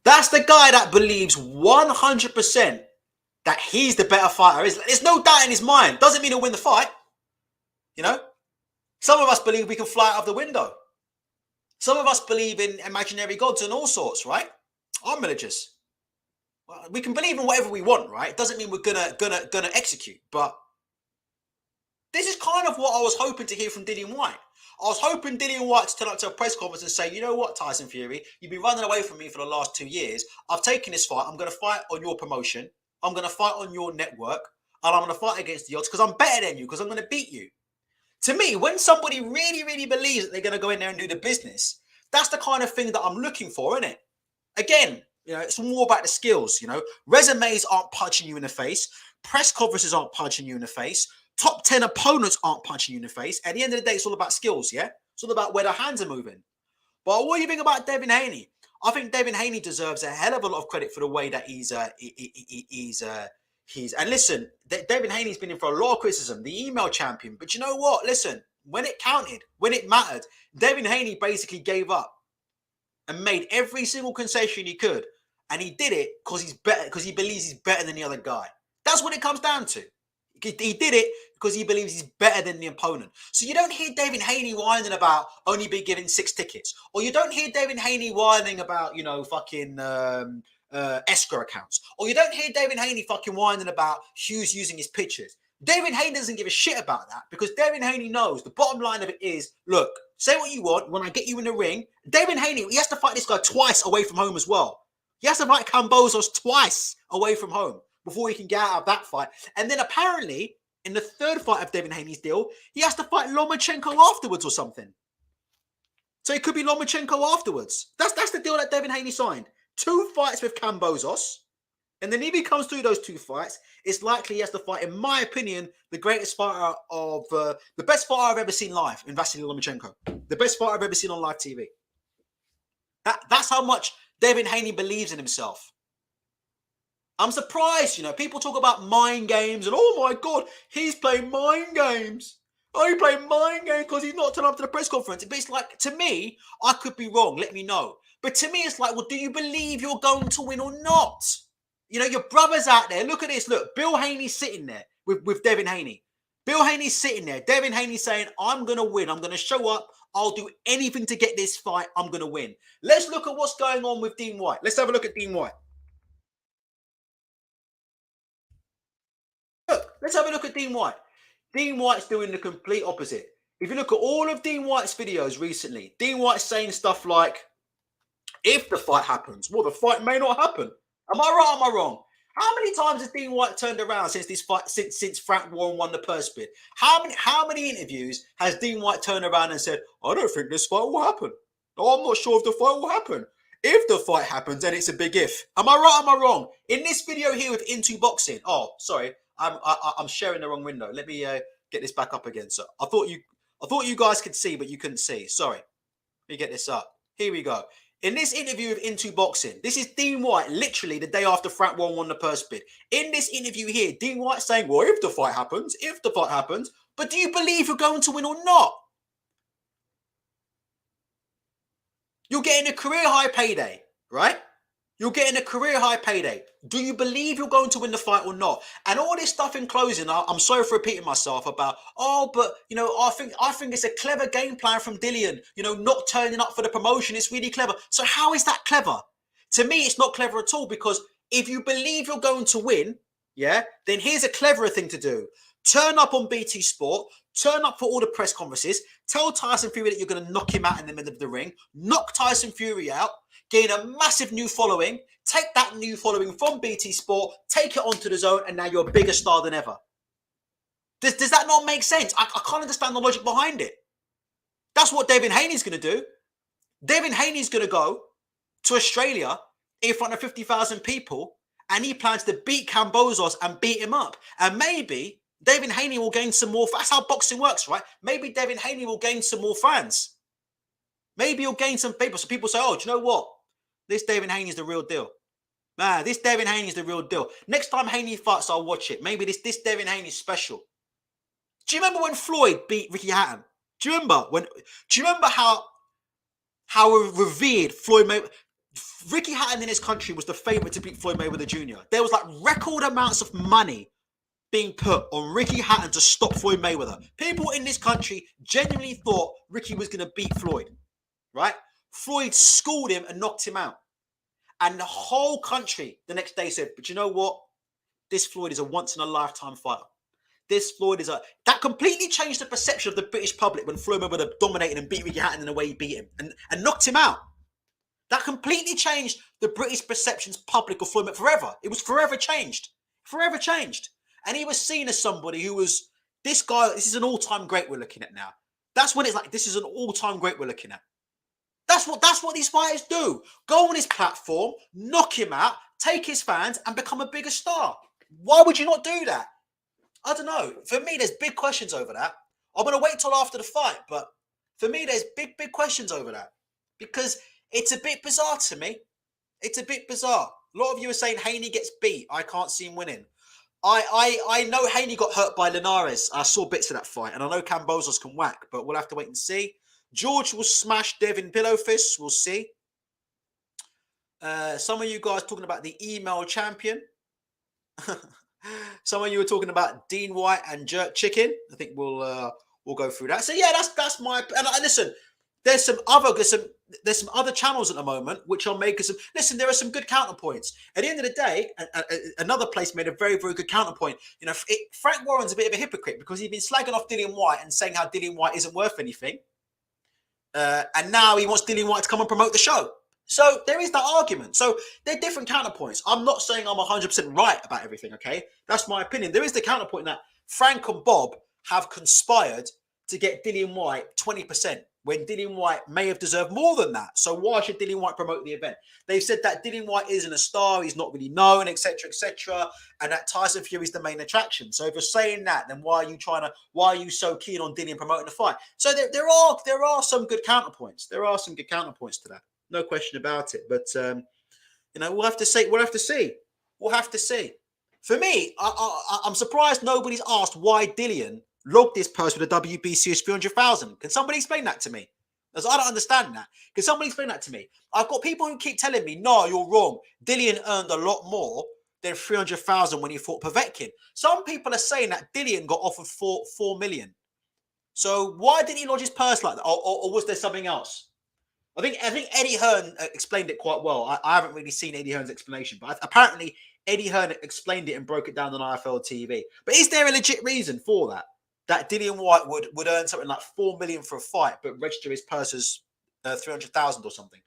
That's the guy that believes 100% that he's the better fighter. There's no doubt in his mind. Doesn't mean he'll win the fight. Some of us believe we can fly out of the window. Some of us believe in imaginary gods and all sorts, right? I'm religious. Well, we can believe in whatever we want, right? It doesn't mean we're gonna execute. But This is kind of what I was hoping to hear from Dillian Whyte. I was hoping Dillian Whyte to turn up to a press conference and say, you know what, Tyson Fury, you've been running away from me for the last 2 years. I've taken this fight. I'm going to fight on your promotion. I'm going to fight on your network. And I'm going to fight against the odds because I'm better than you, because I'm going to beat you. To me, when somebody really, really believes that they're going to go in there and do the business, that's the kind of thing that I'm looking for, isn't it? Again, it's more about the skills, Resumes aren't punching you in the face. Press conferences aren't punching you in the face. Top 10 opponents aren't punching you in the face. At the end of the day, it's all about skills, yeah? It's all about where the hands are moving. But what do you think about Devin Haney? I think Devin Haney deserves a hell of a lot of credit for the way that he's and listen, Devin Haney's been in for a lot of criticism, the email champion. But you know what? Listen, when it counted, when it mattered, Devin Haney basically gave up and made every single concession he could. And he did it because he's better, because he believes he's better than the other guy. That's what it comes down to. He did it because he believes he's better than the opponent. So you don't hear Devin Haney whining about only being given 6 tickets. Or you don't hear Devin Haney whining about, escrow accounts. Or you don't hear Devin Haney fucking whining about Hughes using his pictures. Devin Haney doesn't give a shit about that, because Devin Haney knows the bottom line of it is, look, say what you want. When I get you in the ring, Devin Haney, he has to fight this guy twice away from home as well. He has to fight Kambosos twice away from home before he can get out of that fight. And then apparently, in the third fight of Devin Haney's deal, he has to fight Lomachenko afterwards or something. So it could be Lomachenko afterwards. That's the deal that Devin Haney signed. 2 fights with Kambosos. And then if he comes through those 2 fights, it's likely he has to fight, in my opinion, the greatest fighter of... the best fighter I've ever seen live in Vasily Lomachenko. The best fighter I've ever seen on live TV. That's how much Devin Haney believes in himself. I'm surprised, people talk about mind games and, oh my God, he's playing mind games. Oh, he playing mind games because he's not turned up to the press conference. But it's like, to me, I could be wrong, let me know. But to me, it's like, well, do you believe you're going to win or not? Your brother's out there. Look at this. Look, Bill Haney's sitting there with Devin Haney. Bill Haney's sitting there. Devin Haney saying, I'm going to win. I'm going to show up. I'll do anything to get this fight. I'm going to win. Let's look at what's going on with Dean Whyte. Let's have a look at Dean Whyte. Look, let's have a look at Dean Whyte. Dean Whyte's doing the complete opposite. If you look at all of Dean Whyte's videos recently, Dean Whyte's saying stuff like, if the fight happens, well, the fight may not happen. Am I right or am I wrong? How many times has Dean Whyte turned around since this fight, since Frank Warren won the purse bid? How many interviews has Dean Whyte turned around and said, I don't think this fight will happen. Oh, I'm not sure if the fight will happen. If the fight happens, then it's a big if. Am I right or am I wrong? In this video here with Into Boxing, oh, sorry, I'm sharing the wrong window. Let me get this back up again. So I thought you guys could see, but you couldn't see. Sorry. Let me get this up. Here we go. In this interview with Into Boxing, this is Dean Whyte, literally the day after Frank Warren won the purse bid. In this interview here, Dean Whyte saying, well, if the fight happens, but do you believe you're going to win or not? You're getting a career high payday, right? You're getting a career high payday. Do you believe you're going to win the fight or not? And all this stuff in closing, I'm sorry for repeating myself about, oh, but, I think it's a clever game plan from Dillian, not turning up for the promotion. It's really clever. So how is that clever? To me, it's not clever at all, because if you believe you're going to win, yeah, then here's a cleverer thing to do. Turn up on BT Sport, turn up for all the press conferences, tell Tyson Fury that you're going to knock him out in the middle of the ring, knock Tyson Fury out, gain a massive new following, take that new following from BT Sport, take it onto the zone, and now you're a bigger star than ever. Does that not make sense? I can't understand the logic behind it. That's what Devin Haney's going to do. Devin Haney's going to go to Australia in front of 50,000 people, and he plans to beat Kambosos and beat him up. And maybe Devin Haney will gain some more. That's how boxing works, right? Maybe Devin Haney will gain some more fans. Maybe he'll gain some people. So people say, oh, do you know what? This Devin Haney's the real deal. Man, this Devin Haney's the real deal. Next time Haney fights, I'll watch it. Maybe this Devin Haney's special. Do you remember when Floyd beat Ricky Hatton? Do you remember how revered Floyd Mayweather? Ricky Hatton in his country was the favorite to beat Floyd Mayweather Jr. There was like record amounts of money being put on Ricky Hatton to stop Floyd Mayweather. People in this country genuinely thought Ricky was going to beat Floyd, right? Floyd schooled him and knocked him out. And the whole country the next day said, but you know what? This Floyd is a once-in-a-lifetime fighter. this Floyd is that completely changed the perception of the British public when Floyd Mayweather dominated and beat Ricky Hatton in the way he beat him and knocked him out. That completely changed the British perceptions public of Floyd Mayweather forever. It was forever changed. Forever changed. And he was seen as somebody who was, this guy, this is an all-time great we're looking at now. That's when it's like, this is an all-time great we're looking at. That's what these fighters do. Go on his platform, knock him out, take his fans, and become a bigger star. Why would you not do that? I don't know. For me, there's big questions over that. I'm going to wait till after the fight, but for me, there's big questions over that. Because it's a bit bizarre to me. It's a bit bizarre. A lot of you are saying Haney gets beat. I can't see him winning. I know Haney got hurt by Linares. I saw bits of that fight, and I know Cambozos can whack, but we'll have to wait and see. George will smash Devin Pillow Fists. We'll see. Some of you guys talking about the email champion. Some of you were talking about Dean Whyte and Jerk Chicken. I think we'll go through that. So yeah, that's my. And listen, there's some other channels at the moment which are making some. Listen, there are some good counterpoints. At the end of the day, another place made a very, very good counterpoint. You know, Frank Warren's a bit of a hypocrite because he's been slagging off Dillian Whyte and saying how Dillian Whyte isn't worth anything. And now he wants Dillian Whyte to come and promote the show. So there is that argument. So they're different counterpoints. I'm not saying I'm 100% right about everything, okay? That's my opinion. There is the counterpoint that Frank and Bob have conspired to get Dillian Whyte 20% when Dillian Whyte may have deserved more than that. So why should Dillian Whyte promote the event? They've said that Dillian Whyte isn't a star, he's not really known, etc., and that Tyson Fury is the main attraction. So if you're saying that, then why are you so keen on Dillian promoting the fight? So there are some good counterpoints. There are some good counterpoints to that. No question about it. But we'll have to see. We'll have to see. For me, I'm surprised nobody's asked why Dillian logged this purse with a WBC as 300,000. Can somebody explain that to me? Because I don't understand that. Can somebody explain that to me? I've got people who keep telling me, no, you're wrong. Dillian earned a lot more than 300,000 when he fought Povetkin. Some people are saying that Dillian got offered 4 million. So why didn't he lodge his purse like that? Or was there something else? I think Eddie Hearn explained it quite well. I haven't really seen Eddie Hearn's explanation, but apparently Eddie Hearn explained it and broke it down on IFL TV. But is there a legit reason for that? That Dillian Whyte would earn something like 4 million for a fight, but register his purse as 300,000 or something?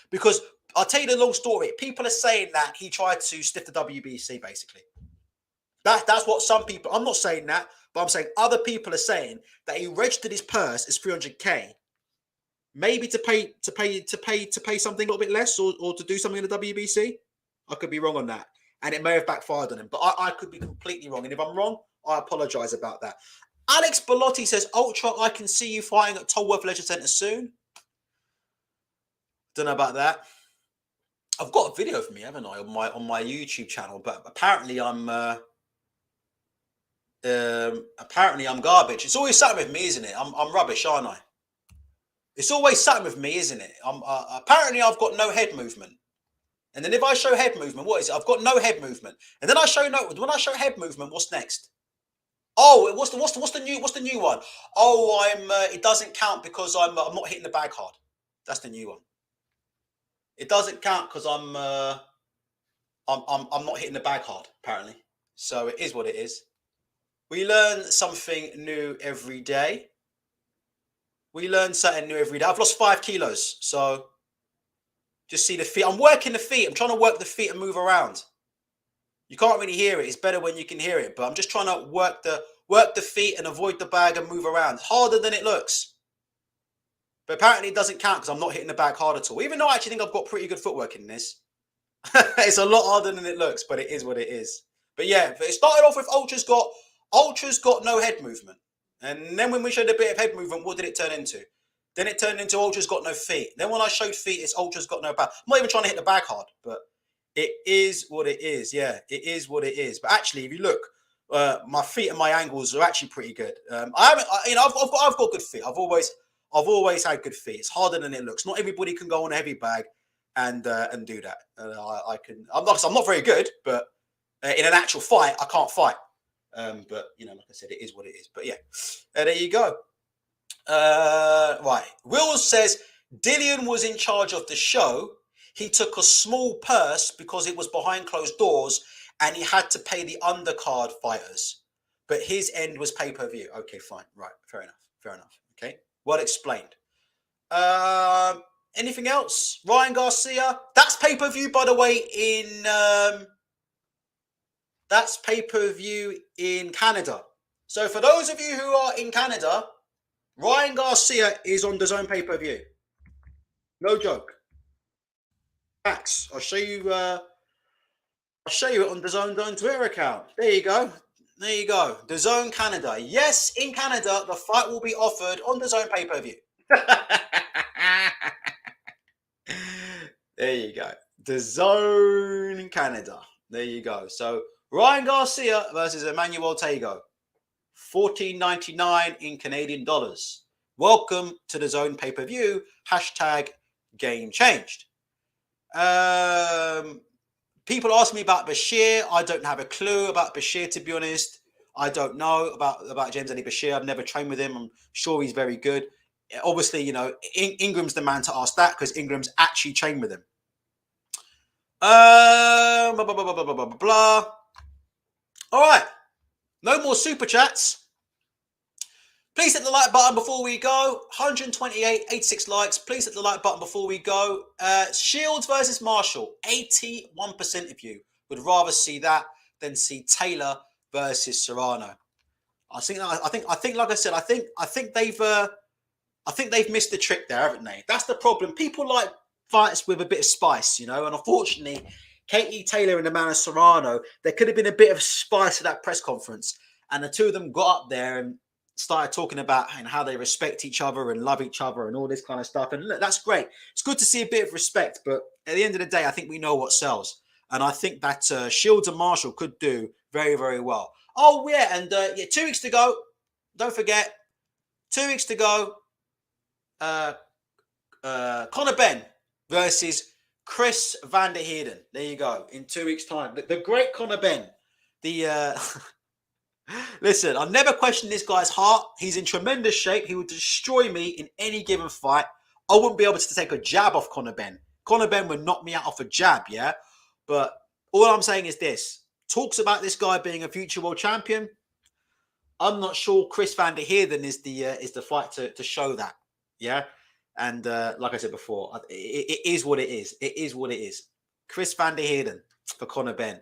Because I'll tell you the long story. People are saying that he tried to stiff the WBC, basically. That's what some people. I'm not saying that, but I'm saying other people are saying that he registered his purse as 300k, maybe to pay something a little bit less, or to do something in the WBC. I could be wrong on that, and it may have backfired on him. But I could be completely wrong, and if I'm wrong, I apologize about that. Alex Bellotti says, Ultra, I can see you fighting at Tolworth Leisure Centre soon. Don't know about that. I've got a video of me, haven't I, on my YouTube channel, but apparently I'm garbage. It's always something with me, isn't it? I'm rubbish, aren't I? It's always something with me, isn't it? Apparently I've got no head movement. And then if I show head movement, what is it? I've got no head movement. And then when I show head movement, what's next? Oh, what's the new one? Oh, it doesn't count because I'm not hitting the bag hard. That's the new one. It doesn't count because I'm not hitting the bag hard, apparently. So it is what it is. We learn something new every day. I've lost 5 kilos, so just see the feet. I'm working the feet. I'm trying to work the feet and move around. You can't really hear it. It's better when you can hear it. But I'm just trying to work the feet and avoid the bag and move around. Harder than it looks. But apparently it doesn't count because I'm not hitting the bag hard at all. Even though I actually think I've got pretty good footwork in this. It's a lot harder than it looks, but it is what it is. But yeah, it started off with Ultra's got no head movement. And then when we showed a bit of head movement, what did it turn into? Then it turned into Ultra's got no feet. Then when I showed feet, it's Ultra's got no back. I'm not even trying to hit the bag hard, but it is what it is. Yeah, it is what it is. But actually, if you look, my feet and my angles are actually pretty good. I've got good feet. I've always had good feet. It's harder than it looks. Not everybody can go on a heavy bag and do that. I'm not very good, but in an actual fight, I can't fight. But like I said, it is what it is. But yeah, there you go. Right. Wills says Dillian was in charge of the show. He took a small purse because it was behind closed doors and he had to pay the undercard fighters. but his end was pay-per-view. Okay, fine. Right. Fair enough. Fair enough. Okay. Well explained. Anything else? Ryan Garcia. That's pay-per-view, by the way, that's pay-per-view in Canada. So for those of you who are in Canada, Ryan Garcia is on DAZN pay-per-view. No joke. Facts. I'll show you it on DAZN Twitter account. There you go. There you go. DAZN Canada. Yes, in Canada, the fight will be offered on DAZN pay-per-view. There you go. DAZN Canada. There you go. So Ryan Garcia versus Emmanuel Tagoe. $14.99 in Canadian dollars. Welcome to DAZN pay-per-view. Hashtag game changed. People ask me about Bashir. I don't have a clue about Bashir, to be honest. I don't know about James Ali Bashir. I've never trained with him. I'm sure he's very good. Obviously, you know, Ingram's the man to ask that because Ingram's actually trained with him. Blah, blah, blah, blah, blah, blah, blah. All right. No more super chats. Please hit the like button before we go. 128, 86 likes. Please hit the like button before we go. Sheilds versus Marshall. 81% of you would rather see that than see Taylor versus Serrano. I think, like I said, I think they've missed the trick there, haven't they? That's the problem. People like fights with a bit of spice, you know. And unfortunately, Katie Taylor and Amanda Serrano, there could have been a bit of spice at that press conference, and the two of them got up there and started talking about how they respect each other and love each other and all this kind of stuff. And look, that's great. It's good to see a bit of respect, but at the end of the day, I think we know what sells. And I think that Sheilds and Marshall could do very, very well. Oh, yeah, and 2 weeks to go. Don't forget, 2 weeks to go. Conor Benn versus Chris van der Heerden. There you go. In 2 weeks' time. The great Conor Benn. Listen, I've never questioned this guy's heart. He's in tremendous shape. He would destroy me in any given fight. I wouldn't be able to take a jab off Conor Benn. Conor Benn would knock me out off a jab, yeah? But all I'm saying is this. Talks about this guy being a future world champion. I'm not sure Chris van der Heerden is the fight to show that, yeah? And like I said before, it is what it is. It is what it is. Chris van der Heerden for Conor Benn.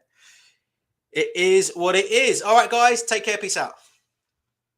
It is what it is. All right, guys. Take care. Peace out.